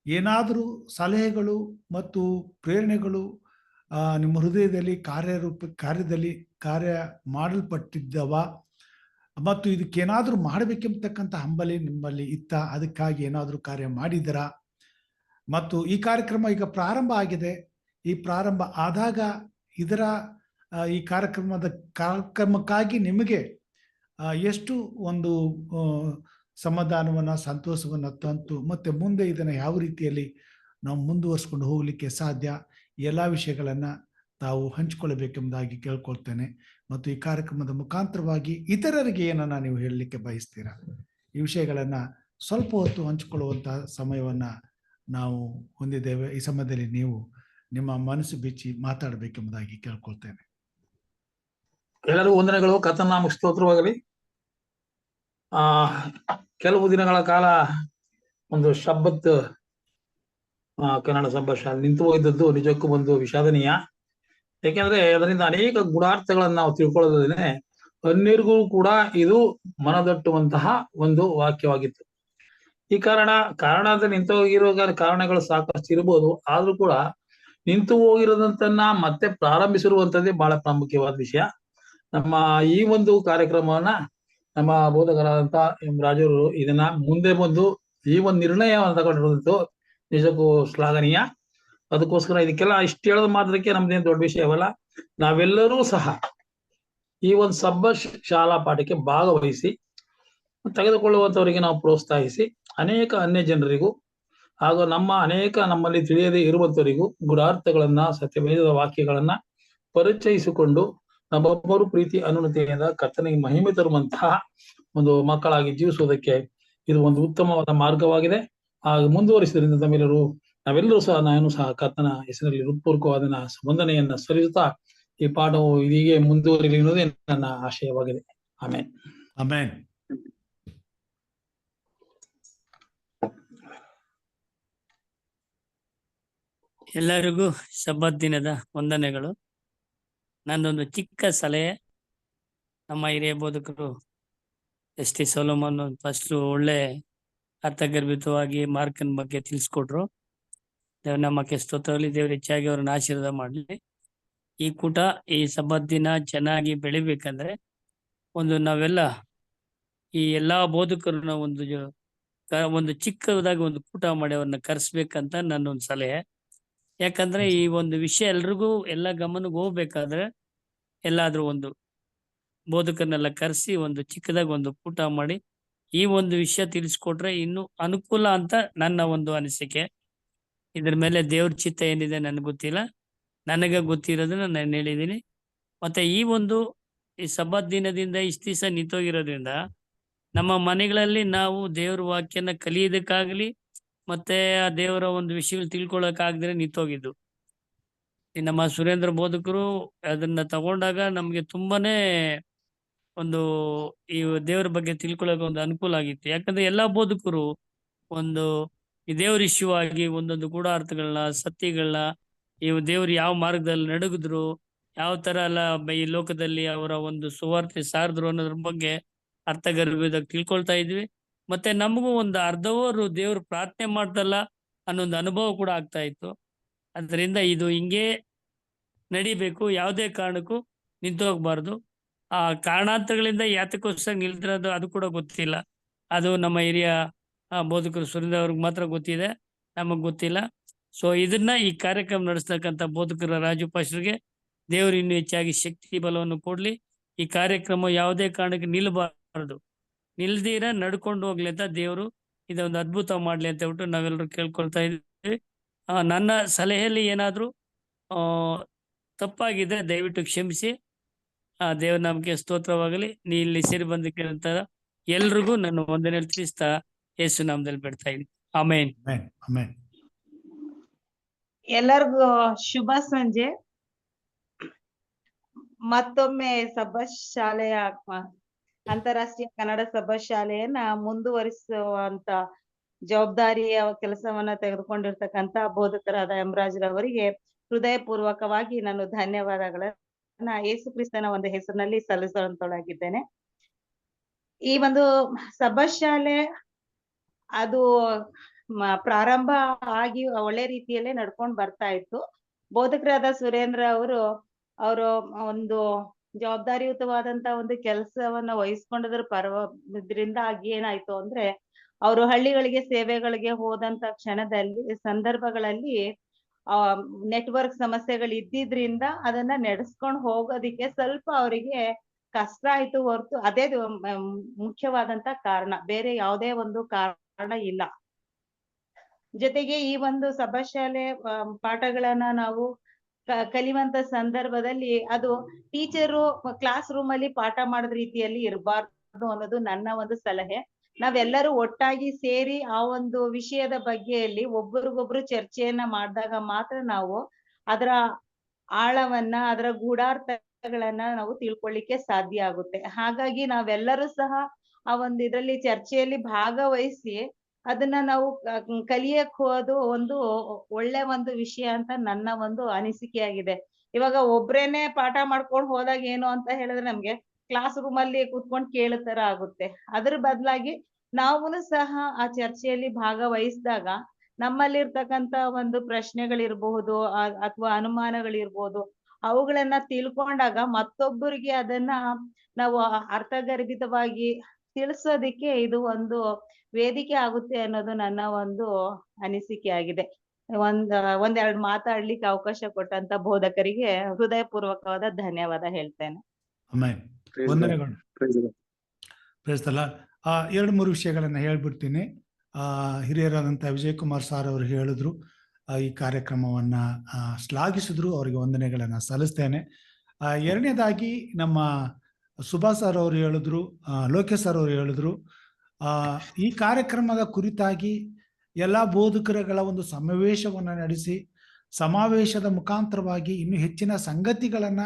ಏನಾದರೂ ಸಲಹೆಗಳು ಮತ್ತು ಪ್ರೇರಣೆಗಳು ನಿಮ್ಮ ಹೃದಯದಲ್ಲಿ ಕಾರ್ಯ ಮಾಡಲ್ಪಟ್ಟಿದ್ದವ ಮತ್ತು ಇದಕ್ಕೇನಾದ್ರೂ ಮಾಡಬೇಕೆಂಬತಕ್ಕಂಥ ಹಂಬಲಿ ನಿಮ್ಮಲ್ಲಿ ಇತ್ತ, ಅದಕ್ಕಾಗಿ ಏನಾದರೂ ಕಾರ್ಯ ಮಾಡಿದ್ದೀರಾ? ಮತ್ತು ಈ ಕಾರ್ಯಕ್ರಮ ಈಗ ಪ್ರಾರಂಭ ಆಗಿದೆ. ಈ ಪ್ರಾರಂಭ ಆದಾಗ ಈ ಕಾರ್ಯಕ್ರಮಕ್ಕಾಗಿ ನಿಮಗೆ ಎಷ್ಟು ಒಂದು ಸಮಾಧಾನವನ್ನ, ಸಂತೋಷವನ್ನ ತಂತು, ಮತ್ತೆ ಮುಂದೆ ಇದನ್ನ ಯಾವ ರೀತಿಯಲ್ಲಿ ನಾವು ಮುಂದುವರಿಸ್ಕೊಂಡು ಹೋಗ್ಲಿಕ್ಕೆ ಸಾಧ್ಯ, ಎಲ್ಲ ವಿಷಯಗಳನ್ನ ತಾವು ಹಂಚಿಕೊಳ್ಳಬೇಕೆಂಬುದಾಗಿ ಕೇಳ್ಕೊಳ್ತೇನೆ. ಮತ್ತು ಈ ಕಾರ್ಯಕ್ರಮದ ಮುಖಾಂತರವಾಗಿ ಇತರರಿಗೆ ಏನನ್ನ ನೀವು ಹೇಳಲಿಕ್ಕೆ ಬಯಸ್ತೀರಾ? ಈ ವಿಷಯಗಳನ್ನ ಸ್ವಲ್ಪ ಹೊತ್ತು ಹಂಚಿಕೊಳ್ಳುವಂತಹ ಸಮಯವನ್ನ ನಾವು ಹೊಂದಿದ್ದೇವೆ. ಈ ಸಮಯದಲ್ಲಿ ನೀವು ನಿಮ್ಮ ಮನಸ್ಸು ಬಿಚ್ಚಿ ಮಾತಾಡಬೇಕೆಂಬುದಾಗಿ ಕೇಳ್ಕೊಳ್ತೇನೆ. ಎಲ್ಲರಿಗೂ ವಂದನೆಗಳು. ಕರ್ತನ ನಾಮಕ್ಕೆ ಸ್ತೋತ್ರವಾಗಲಿ. ಕೆಲವು ದಿನಗಳ ಕಾಲ ಒಂದು ಶಬ್ಬತ್ ಕನ್ನಡ ಸಂಭಾಷಣೆ ನಿಂತು ಹೋಗಿದ್ದದ್ದು ನಿಜಕ್ಕೂ ಒಂದು ವಿಷಾದನೀಯ. ಯಾಕೆಂದ್ರೆ ಅದರಿಂದ ಅನೇಕ ಗೂಢಾರ್ಥಗಳನ್ನ ನಾವು ತಿಳ್ಕೊಳ್ಳೋದೇ ಅನ್ಯರಿಗೂ ಕೂಡ ಇದು ಮನದಟ್ಟುವಂತಹ ಒಂದು ವಾಕ್ಯವಾಗಿತ್ತು. ಈ ಕಾರಣ ಅಂತ ನಿಂತು ಹೋಗಿರೋ ಕಾರಣಗಳು ಸಾಕಷ್ಟು ಇರಬಹುದು. ಆದ್ರೂ ಕೂಡ ನಿಂತು ಹೋಗಿರೋದಂತನ್ನ ಮತ್ತೆ ಪ್ರಾರಂಭಿಸಿರುವಂತದ್ದೇ ಬಹಳ ಪ್ರಾಮುಖ್ಯವಾದ ವಿಷಯ. ನಮ್ಮ ಈ ಒಂದು ಕಾರ್ಯಕ್ರಮವನ್ನ ನಮ್ಮ ಬೋಧಕರಾದಂತ ಎಂ ರಾಜರು ಇದನ್ನ ಮುಂದೆ ಬಂದು ಈ ಒಂದು ನಿರ್ಣಯವನ್ನು ತಗೊಂಡಿರೋದು ನಿಜಕ್ಕೂ ಶ್ಲಾಘನೀಯ. ಅದಕ್ಕೋಸ್ಕರ ಇದಕ್ಕೆಲ್ಲ ಇಷ್ಟು ಹೇಳೋದು ಮಾತ್ರಕ್ಕೆ ನಮ್ದೇನು ದೊಡ್ಡ ವಿಷಯವಲ್ಲ. ನಾವೆಲ್ಲರೂ ಸಹ ಈ ಒಂದು ಶಾಲಾ ಪಾಠಕ್ಕೆ ಭಾಗವಹಿಸಿ ತೆಗೆದುಕೊಳ್ಳುವಂತವರಿಗೆ ನಾವು ಪ್ರೋತ್ಸಾಹಿಸಿ ಅನೇಕ ಅನ್ಯ ಜನರಿಗೂ ಹಾಗೂ ನಮ್ಮಲ್ಲಿ ತಿಳಿಯದೇ ಇರುವಂತವರಿಗೂ ಗುಢಾರ್ಥಗಳನ್ನ, ಸತ್ಯವೇದದ ವಾಕ್ಯಗಳನ್ನ ಪರಿಚಯಿಸಿಕೊಂಡು ನಮ್ಮೊಬ್ಬರು ಪ್ರೀತಿ ಅನುಮತಿಯಿಂದ ಕರ್ತನಿಗೆ ಮಹಿಮೆ ತರುವಂತಹ ಒಂದು ಮಕ್ಕಳಾಗಿ ಜೀವಿಸುವುದಕ್ಕೆ ಇದು ಒಂದು ಉತ್ತಮವಾದ ಮಾರ್ಗವಾಗಿದೆ. ಹಾಗೆ ಮುಂದುವರಿಸಿದ್ರಿಂದ ನಾವೆಲ್ಲರೂ ಸಹ ನಾನು ಸಹ ಕರ್ತನ ಹೆಸರಲ್ಲಿ ಹೃತ್ಪೂರ್ವಕವಾದ ವಂದನೆಯನ್ನ ಸಲ್ಲಿಸುತ್ತಾ ಈ ಪಾಠವು ಹೀಗೆ ಮುಂದುವರಿಯಲಿ ಎನ್ನುವುದೇ ನನ್ನ ಆಶಯವಾಗಿದೆ. ಆಮೇನ್. ಆಮೇನ್. ಎಲ್ಲರಿಗೂ ಶಬ್ಬತ್ ದಿನದ ವಂದನೆಗಳು. ನಂದೊಂದು ಚಿಕ್ಕ ಸಲಹೆ. ನಮ್ಮ ಹಿರಿಯ ಬೋಧಕರು ಎಸ್ ಟಿ ಸೊಲೊಮನ್ ಫಸ್ಟ್ ಒಳ್ಳೆ ಅರ್ಥಗರ್ಭಿತವಾಗಿ ಮಾರ್ಕನ್ ಬಗ್ಗೆ ತಿಳಿಸ್ಕೊಟ್ರು. ದೇವ್ರ ನಮ್ಮಕ್ಕೆ ಸ್ತೋತ್ರದಲ್ಲಿ ದೇವ್ರ ಹೆಚ್ಚಾಗಿ ಅವ್ರನ್ನ ಆಶೀರ್ವಾದ ಮಾಡಲಿ. ಈ ಕೂಟ ಈ ಶಬ್ಬತ್ ದಿನ ಚೆನ್ನಾಗಿ ಬೆಳಿಬೇಕಂದ್ರೆ ನಾವೆಲ್ಲ ಈ ಎಲ್ಲಾ ಬೋಧಕರನ್ನ ಒಂದು ಚಿಕ್ಕದಾಗಿ ಒಂದು ಕೂಟ ಮಾಡಿ ಅವ್ರನ್ನ ಕರೆಸ್ಬೇಕಂತ ನನ್ನೊಂದು ಸಲಹೆ. ಯಾಕಂದ್ರೆ ಈ ಒಂದು ವಿಷಯ ಎಲ್ರಿಗೂ ಎಲ್ಲ ಗಮನಕ್ಕೆ ಹೋಗ್ಬೇಕಾದ್ರೆ ಎಲ್ಲಾದ್ರೂ ಒಂದು ಬೋಧಕರನ್ನೆಲ್ಲ ಕರೆಸಿ ಒಂದು ಚಿಕ್ಕದಾಗಿ ಒಂದು ಕೂಟ ಮಾಡಿ ಈ ಒಂದು ವಿಷಯ ತಿಳಿಸ್ಕೊಟ್ರೆ ಇನ್ನೂ ಅನುಕೂಲ ಅಂತ ನನ್ನ ಒಂದು ಅನಿಸಿಕೆ. ಇದ್ರ ಮೇಲೆ ದೇವ್ರ ಚಿತ್ತ ಏನಿದೆ ನನ್ಗೆ ಗೊತ್ತಿಲ್ಲ. ನನಗೆ ಗೊತ್ತಿರೋದನ್ನ ನಾನು ಹೇಳಿದ್ದೀನಿ. ಮತ್ತೆ ಈ ಸಬ್ಬತ್ ದಿನದಿಂದ ಇಷ್ಟು ದಿವಸ ನಿಂತೋಗಿರೋದ್ರಿಂದ ನಮ್ಮ ಮನೆಗಳಲ್ಲಿ ನಾವು ದೇವ್ರ ವಾಕ್ಯನ ಕಲಿಯೋದಕ್ಕಾಗ್ಲಿ ಮತ್ತೆ ಆ ದೇವರ ಒಂದು ವಿಷಯಗಳು ತಿಳ್ಕೊಳಕ್ಕಾಗದ್ರೆ ನಿಂತೋಗಿದ್ದು. ನಮ್ಮ ಸುರೇಂದ್ರ ಬೋಧಕರು ಅದನ್ನ ತಗೊಂಡಾಗ ನಮ್ಗೆ ತುಂಬಾನೇ ಈ ದೇವರ ಬಗ್ಗೆ ತಿಳ್ಕೊಳಕ್ ಒಂದು ಅನುಕೂಲ ಆಗಿತ್ತು. ಯಾಕಂದ್ರೆ ಎಲ್ಲಾ ಬೋಧಕರು ಈ ದೇವ್ರ ಇಶ್ಯವಾಗಿ ಒಂದೊಂದು ಗೂಢಾರ್ಥಗಳನ್ನ, ಸತ್ಯಗಳನ್ನ, ಈ ದೇವ್ರು ಯಾವ ಮಾರ್ಗದಲ್ಲಿ ನಡಗಿದ್ರು, ಯಾವ ತರ ಎಲ್ಲ ಈ ಲೋಕದಲ್ಲಿ ಅವರ ಒಂದು ಸುವಾರ್ತೆ ಸಾರಿದ್ರು ಅನ್ನೋದ್ರ ಬಗ್ಗೆ ಅರ್ಥಗರ್ಭಿತವಾಗಿ ತಿಳ್ಕೊಳ್ತಾ ಇದ್ವಿ. ಮತ್ತೆ ನಮಗೂ ಒಂದು ಅರ್ಧವರು ದೇವ್ರು ಪ್ರಾರ್ಥನೆ ಮಾಡ್ತಲ್ಲ ಅನ್ನೊಂದು ಅನುಭವ ಕೂಡ ಆಗ್ತಾ ಇತ್ತು. ಅದರಿಂದ ಇದು ಹಿಂಗೆ ನಡಿಬೇಕು, ಯಾವುದೇ ಕಾರಣಕ್ಕೂ ನಿಂತು ಹೋಗ್ಬಾರ್ದು. ಆ ಕಾರಣಾಂತರಗಳಿಂದ ಯಾತಕ್ಕೋಸ್ಕರ ನಿಲ್ತಿರೋದು ಅದು ಕೂಡ ಗೊತ್ತಿಲ್ಲ. ಅದು ನಮ್ಮ ಹಿರಿಯ ಬೋಧಕರು ಸುರೇಂದ್ರ ಅವ್ರಿಗೆ ಮಾತ್ರ ಗೊತ್ತಿದೆ, ನಮಗ್ ಗೊತ್ತಿಲ್ಲ. ಸೊ ಈ ಕಾರ್ಯಕ್ರಮ ನಡೆಸ್ತಕ್ಕಂಥ ಬೋಧಕರ ರಾಜು ಪಾಸ್ಟರ್ಗೆ ದೇವರು ಇನ್ನೂ ಹೆಚ್ಚಾಗಿ ಶಕ್ತಿ ಬಲವನ್ನು ಕೊಡ್ಲಿ. ಈ ಕಾರ್ಯಕ್ರಮ ಯಾವುದೇ ಕಾರಣಕ್ಕೆ ನಿಲ್ಬಾರದು, ನಿಲ್ದಿರ ನಡ್ಕೊಂಡು ಹೋಗ್ಲಿ ಅಂತ ದೇವರು ಇದೊಂದು ಅದ್ಭುತ ಮಾಡ್ಲಿ ಅಂತ ಹೇಳ್ಬಿಟ್ಟು ನಾವೆಲ್ಲರೂ ಕೇಳ್ಕೊಳ್ತಾ ಇದ್ದೀವಿ. ನನ್ನ ಸಲಹೆಯಲ್ಲಿ ಏನಾದ್ರೂ ತಪ್ಪಾಗಿದೆ ದಯವಿಟ್ಟು ಕ್ಷಮಿಸಿ. ದೇವ್ರ ನಮ್ಗೆ ಸ್ತೋತ್ರವಾಗಲಿ. ನೀ ಇಲ್ಲಿ ಸೇರಿ ಬಂದಕ್ಕೆ ನಂತರ ಎಲ್ರಿಗೂ ನನ್ನ ವಂದನೆ ತಿಳಿಸ್ತಾ ಯೇಸು ನಾಮದಲ್ಲಿ ಬಿಡ್ತಾ ಇದ್ದೀನಿ. ಆಮೇನ್. ಆಮೇನ್. ಎಲ್ಲರಿಗೂ ಶುಭ ಸಂಜೆ. ಮತ್ತೊಮ್ಮೆ ಶಾಲೆಯ ಅಂತಾರಾಷ್ಟ್ರೀಯ ಕನ್ನಡ ಶಾಲೆಯನ್ನ ಮುಂದುವರಿಸುವಂತ ಜವಾಬ್ದಾರಿಯ ಕೆಲಸವನ್ನ ತೆಗೆದುಕೊಂಡಿರ್ತಕ್ಕಂತ ಬೋಧಕರಾದ ಎಂ ರಾಜ್ರವರಿಗೆ ಹೃದಯ ಪೂರ್ವಕವಾಗಿ ನಾನು ಧನ್ಯವಾದಗಳನ್ನ ಯೇಸು ಕ್ರಿಸ್ತನ ಒಂದು ಹೆಸರಿನಲ್ಲಿ ಸಲ್ಲಿಸುವಂತೊಳಗಿದ್ದೇನೆ. ಈ ಒಂದು ಸಬ್ಬತ್ ಶಾಲೆ ಅದು ಪ್ರಾರಂಭ ಆಗಿ ಒಳ್ಳೆ ರೀತಿಯಲ್ಲೇ ನಡ್ಕೊಂಡ್ ಬರ್ತಾ ಇತ್ತು. ಬೋಧಕರಾದ ಸುರೇಂದ್ರ ಅವರು ಒಂದು ಜವಾಬ್ದಾರಿಯುತವಾದಂತ ಒಂದು ಕೆಲಸವನ್ನ ವಹಿಸ್ಕೊಂಡಿದ್ರಿಂದಾಗಿ ಏನಾಯ್ತು ಅಂದ್ರೆ, ಅವರು ಹಳ್ಳಿಗಳಿಗೆ ಸೇವೆಗಳಿಗೆ ಹೋದಂತ ಸಂದರ್ಭಗಳಲ್ಲಿ ನೆಟ್ವರ್ಕ್ ಸಮಸ್ಯೆಗಳು ಇದ್ದಿದ್ರಿಂದ ಅದನ್ನ ನಡೆಸ್ಕೊಂಡು ಹೋಗೋದಿಕ್ಕೆ ಸ್ವಲ್ಪ ಅವರಿಗೆ ಕಷ್ಟ ಆಯ್ತು ಹೊರತು ಅದೇ ಮುಖ್ಯವಾದಂತ ಕಾರಣ, ಬೇರೆ ಯಾವುದೇ ಒಂದು ಕಾರಣ ಇಲ್ಲ. ಜೊತೆಗೆ ಈ ಒಂದು ಸಬ್ಬತ್ ಶಾಲೆ ಪಾಠಗಳನ್ನ ನಾವು ಕಲಿಯುವಂತ ಸಂದರ್ಭದಲ್ಲಿ ಅದು ಟೀಚರು ಕ್ಲಾಸ್ ರೂಮ್ ಅಲ್ಲಿ ಪಾಠ ಮಾಡಿದ ರೀತಿಯಲ್ಲಿ ಇರಬಾರ್ದು ಅನ್ನೋದು ನನ್ನ ಒಂದು ಸಲಹೆ. ನಾವೆಲ್ಲರೂ ಒಟ್ಟಾಗಿ ಸೇರಿ ಆ ಒಂದು ವಿಷಯದ ಬಗ್ಗೆಯಲ್ಲಿ ಒಬ್ಬರಿಗೊಬ್ರು ಚರ್ಚೆಯನ್ನ ಮಾಡಿದಾಗ ಮಾತ್ರ ನಾವು ಅದರ ಆಳವನ್ನ, ಅದರ ಗೂಢಾರ್ಥಗಳನ್ನ ನಾವು ತಿಳ್ಕೊಳ್ಳಿಕ್ಕೆ ಸಾಧ್ಯ ಆಗುತ್ತೆ. ಹಾಗಾಗಿ ನಾವೆಲ್ಲರೂ ಸಹ ಆ ಒಂದು ಇದರಲ್ಲಿ ಚರ್ಚೆಯಲ್ಲಿ ಭಾಗವಹಿಸಿ ಅದನ್ನ ನಾವು ಕಲಿಯಕ್ ಹೋದು ಒಂದು ಒಳ್ಳೆ ಒಂದು ವಿಷಯ ಅಂತ ನನ್ನ ಒಂದು ಅನಿಸಿಕೆಯಾಗಿದೆ. ಇವಾಗ ಒಬ್ರೇನೆ ಪಾಠ ಮಾಡ್ಕೊಂಡು ಹೋದಾಗ ಏನು ಅಂತ ಹೇಳಿದ್ರೆ ನಮ್ಗೆ ಕ್ಲಾಸ್ ರೂಮ್ ಅಲ್ಲಿ ಕೂತ್ಕೊಂಡು ಕೇಳೋ ತರ ಆಗುತ್ತೆ. ಅದ್ರ ಬದಲಾಗಿ ನಾವುನು ಸಹ ಆ ಚರ್ಚೆಯಲ್ಲಿ ಭಾಗವಹಿಸಿದಾಗ ನಮ್ಮಲ್ಲಿರ್ತಕ್ಕಂತ ಒಂದು ಪ್ರಶ್ನೆಗಳಿರ್ಬಹುದು ಅಥವಾ ಅನುಮಾನಗಳಿರ್ಬಹುದು, ಅವುಗಳನ್ನ ತಿಳ್ಕೊಂಡಾಗ ಮತ್ತೊಬ್ಬರಿಗೆ ಅದನ್ನ ನಾವು ಅರ್ಥಗರ್ಭಿತವಾಗಿ ತಿಳಿಸೋದಿಕ್ಕೆ ಇದು ಒಂದು ವೇದಿಕೆ ಆಗುತ್ತೆ ಅನ್ನೋದು ನನ್ನ ಒಂದು ಅನಿಸಿಕೆ ಆಗಿದೆ. ಒಂದೆರಡು ಮಾತಾಡ್ಲಿಕ್ಕೆ ಅವಕಾಶ ಕೊಟ್ಟಂತ ಬೋಧಕರಿಗೆ ಹೃದಯಪೂರ್ವಕವಾದ ಧನ್ಯವಾದ ಹೇಳ್ತೇನೆ. ಆಮೇನ್. ವಂದನೆಗಳು. Price the lord. 2-3 ವಿಷಯಗಳನ್ನ ಹೇಳ್ಬಿಡ್ತೀನಿ. ಹಿರಿಯರಾದಂಥ ವಿಜಯ್ ಕುಮಾರ್ ಸಾರ್ ಅವರು ಹೇಳಿದ್ರು, ಈ ಕಾರ್ಯಕ್ರಮವನ್ನ ಶ್ಲಾಘಿಸಿದ್ರು, ಅವರಿಗೆ ವಂದನೆಗಳನ್ನ ಸಲ್ಲಿಸ್ತೇನೆ. ಎರಡನೇದಾಗಿ ನಮ್ಮ ಸುಭಾಷ್ ಸರ್ ಅವರು ಹೇಳಿದ್ರು, ಲೋಕೇಶ್ ಸರ್ ಅವರು ಹೇಳಿದ್ರು, ಈ ಕಾರ್ಯಕ್ರಮದ ಕುರಿತಾಗಿ ಎಲ್ಲ ಬೋಧಕರುಗಳ ಒಂದು ಸಮಾವೇಶವನ್ನು ನಡೆಸಿ ಸಮಾವೇಶದ ಮುಖಾಂತರವಾಗಿ ಇನ್ನೂ ಹೆಚ್ಚಿನ ಸಂಗತಿಗಳನ್ನ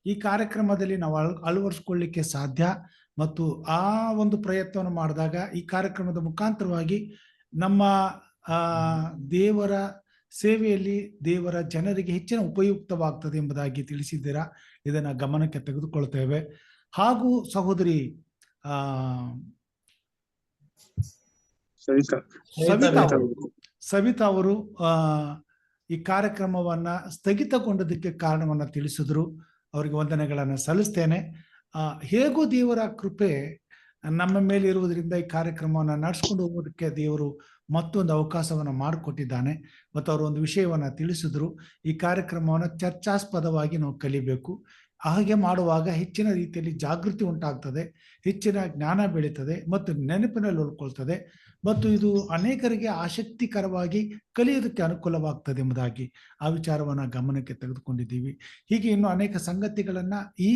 ಈ ಕಾರ್ಯಕ್ರಮದಲ್ಲಿ ನಾವು ಅಳವಡಿಸ್ಕೊಳ್ಳಿಕ್ಕೆ ಸಾಧ್ಯ. ಮತ್ತು ಆ ಒಂದು ಪ್ರಯತ್ನವನ್ನು ಮಾಡಿದಾಗ ಈ ಕಾರ್ಯಕ್ರಮದ ಮುಖಾಂತರವಾಗಿ ನಮ್ಮ ದೇವರ ಸೇವೆಯಲ್ಲಿ ದೇವರ ಜನರಿಗೆ ಹೆಚ್ಚಿನ ಉಪಯುಕ್ತವಾಗ್ತದೆ ಎಂಬುದಾಗಿ ತಿಳಿಸಿದ್ದೀರಾ. ಇದನ್ನ ಗಮನಕ್ಕೆ ತೆಗೆದುಕೊಳ್ತೇವೆ. ಹಾಗೂ ಸಹೋದರಿ ಸವಿತಾ ಅವರು ಈ ಕಾರ್ಯಕ್ರಮವನ್ನ ಸ್ಥಗಿತಗೊಂಡದಕ್ಕೆ ಕಾರಣವನ್ನ ತಿಳಿಸಿದ್ರು. ಅವರಿಗೆ ವಂದನೆಗಳನ್ನ ಸಲ್ಲಿಸ್ತೇನೆ. ಹೇಗೂ ದೇವರ ಕೃಪೆ ನಮ್ಮ ಮೇಲೆ ಇರುವುದರಿಂದ ಈ ಕಾರ್ಯಕ್ರಮವನ್ನು ನಡೆಸ್ಕೊಂಡು ಹೋಗೋದಕ್ಕೆ ದೇವರು ಮತ್ತೊಂದು ಅವಕಾಶವನ್ನು ಮಾಡಿಕೊಟ್ಟಿದ್ದಾನೆ. ಮತ್ತು ಅವರು ಒಂದು ವಿಷಯವನ್ನ ತಿಳಿಸಿದ್ರು, ಈ ಕಾರ್ಯಕ್ರಮವನ್ನು ಚರ್ಚಾಸ್ಪದವಾಗಿ ನಾವು ಕಲಿಬೇಕು. ಹಾಗೆ ಮಾಡುವಾಗ ಹೆಚ್ಚಿನ ರೀತಿಯಲ್ಲಿ ಜಾಗೃತಿ ಉಂಟಾಗ್ತದೆ, ಹೆಚ್ಚಿನ ಜ್ಞಾನ ಬೆಳೀತದೆ ಮತ್ತು ನೆನಪಿನಲ್ಲಿ ಉಳ್ಕೊಳ್ತದೆ ಮತ್ತು ಇದು ಅನೇಕರಿಗೆ ಆಸಕ್ತಿಕರವಾಗಿ ಕಲಿಯೋದಕ್ಕೆ ಅನುಕೂಲವಾಗ್ತದೆ ಎಂಬುದಾಗಿ ಆ ವಿಚಾರವನ್ನು ಗಮನಕ್ಕೆ ತೆಗೆದುಕೊಂಡಿದ್ದೀವಿ. ಹೀಗೆ ಇನ್ನು ಅನೇಕ ಸಂಗತಿಗಳನ್ನು ಈ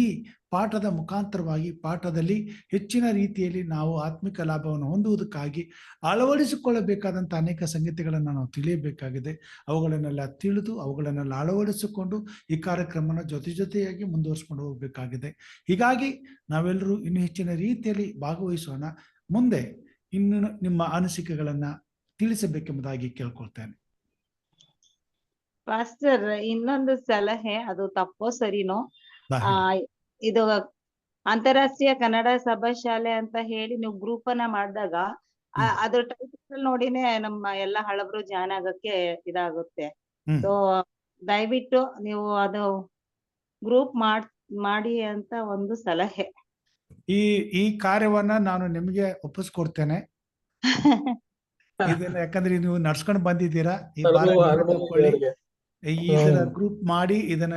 ಪಾಠದ ಮುಖಾಂತರವಾಗಿ ಪಾಠದಲ್ಲಿ ಹೆಚ್ಚಿನ ರೀತಿಯಲ್ಲಿ ನಾವು ಆತ್ಮಿಕ ಲಾಭವನ್ನು ಹೊಂದುವುದಕ್ಕಾಗಿ ಅಳವಡಿಸಿಕೊಳ್ಳಬೇಕಾದಂಥ ಅನೇಕ ಸಂಗತಿಗಳನ್ನು ನಾವು ತಿಳಿಯಬೇಕಾಗಿದೆ. ಅವುಗಳನ್ನೆಲ್ಲ ತಿಳಿದು ಅವುಗಳನ್ನೆಲ್ಲ ಅಳವಡಿಸಿಕೊಂಡು ಈ ಕಾರ್ಯಕ್ರಮನ ಜೊತೆಯಾಗಿ ಮುಂದುವರಿಸ್ಕೊಂಡು ಹೋಗಬೇಕಾಗಿದೆ. ಹೀಗಾಗಿ ನಾವೆಲ್ಲರೂ ಇನ್ನು ಹೆಚ್ಚಿನ ರೀತಿಯಲ್ಲಿ ಭಾಗವಹಿಸೋಣ. ಮುಂದೆ ಇನ್ನು ನಿಮ್ಮ ಅನಿಸಿಕೆಗಳನ್ನ ತಿಳಿಸಬೇಕೆಂಬುದಾಗಿ ಕೇಳ್ಕೊಳ್ತೇನೆ. ಪಾಸ್ಟರ್, ಇನ್ನೊಂದು ಸಲಹೆ, ಅದು ತಪ್ಪೋ ಸರಿನೋ, ಇದು ಅಂತಾರಾಷ್ಟ್ರೀಯ ಕನ್ನಡ ಸಭಾ ಶಾಲೆ ಅಂತ ಹೇಳಿ ನೀವು ಗ್ರೂಪ್ ಅನ್ನ ಮಾಡಿದಾಗ ಅದ್ರ ಟೈಟಲ್ ನೋಡಿನೇ ನಮ್ಮ ಎಲ್ಲ ಹಳಬರು ಜಾಯ್ನ್ ಆಗಕ್ಕೆ ಇದಾಗುತ್ತೆ. ಸೊ ದಯವಿಟ್ಟು ನೀವು ಅದು ಗ್ರೂಪ್ ಮಾಡಿ ಅಂತ ಒಂದು ಸಲಹೆ. ಈ ಕಾರ್ಯವನ್ನ ನಾನು ನಿಮಗೆ ಒಪ್ಪಿಸ್ಕೊಡ್ತೇನೆ. ಇದನ್ನ ಯಾಕಂದ್ರೆ ನೀವು ನಡ್ಸ್ಕೊಂಡು ಬಂದಿದ್ದೀರಾ, ಈ ಇದನ್ನ ಗ್ರೂಪ್ ಮಾಡಿ ಇದನ್ನ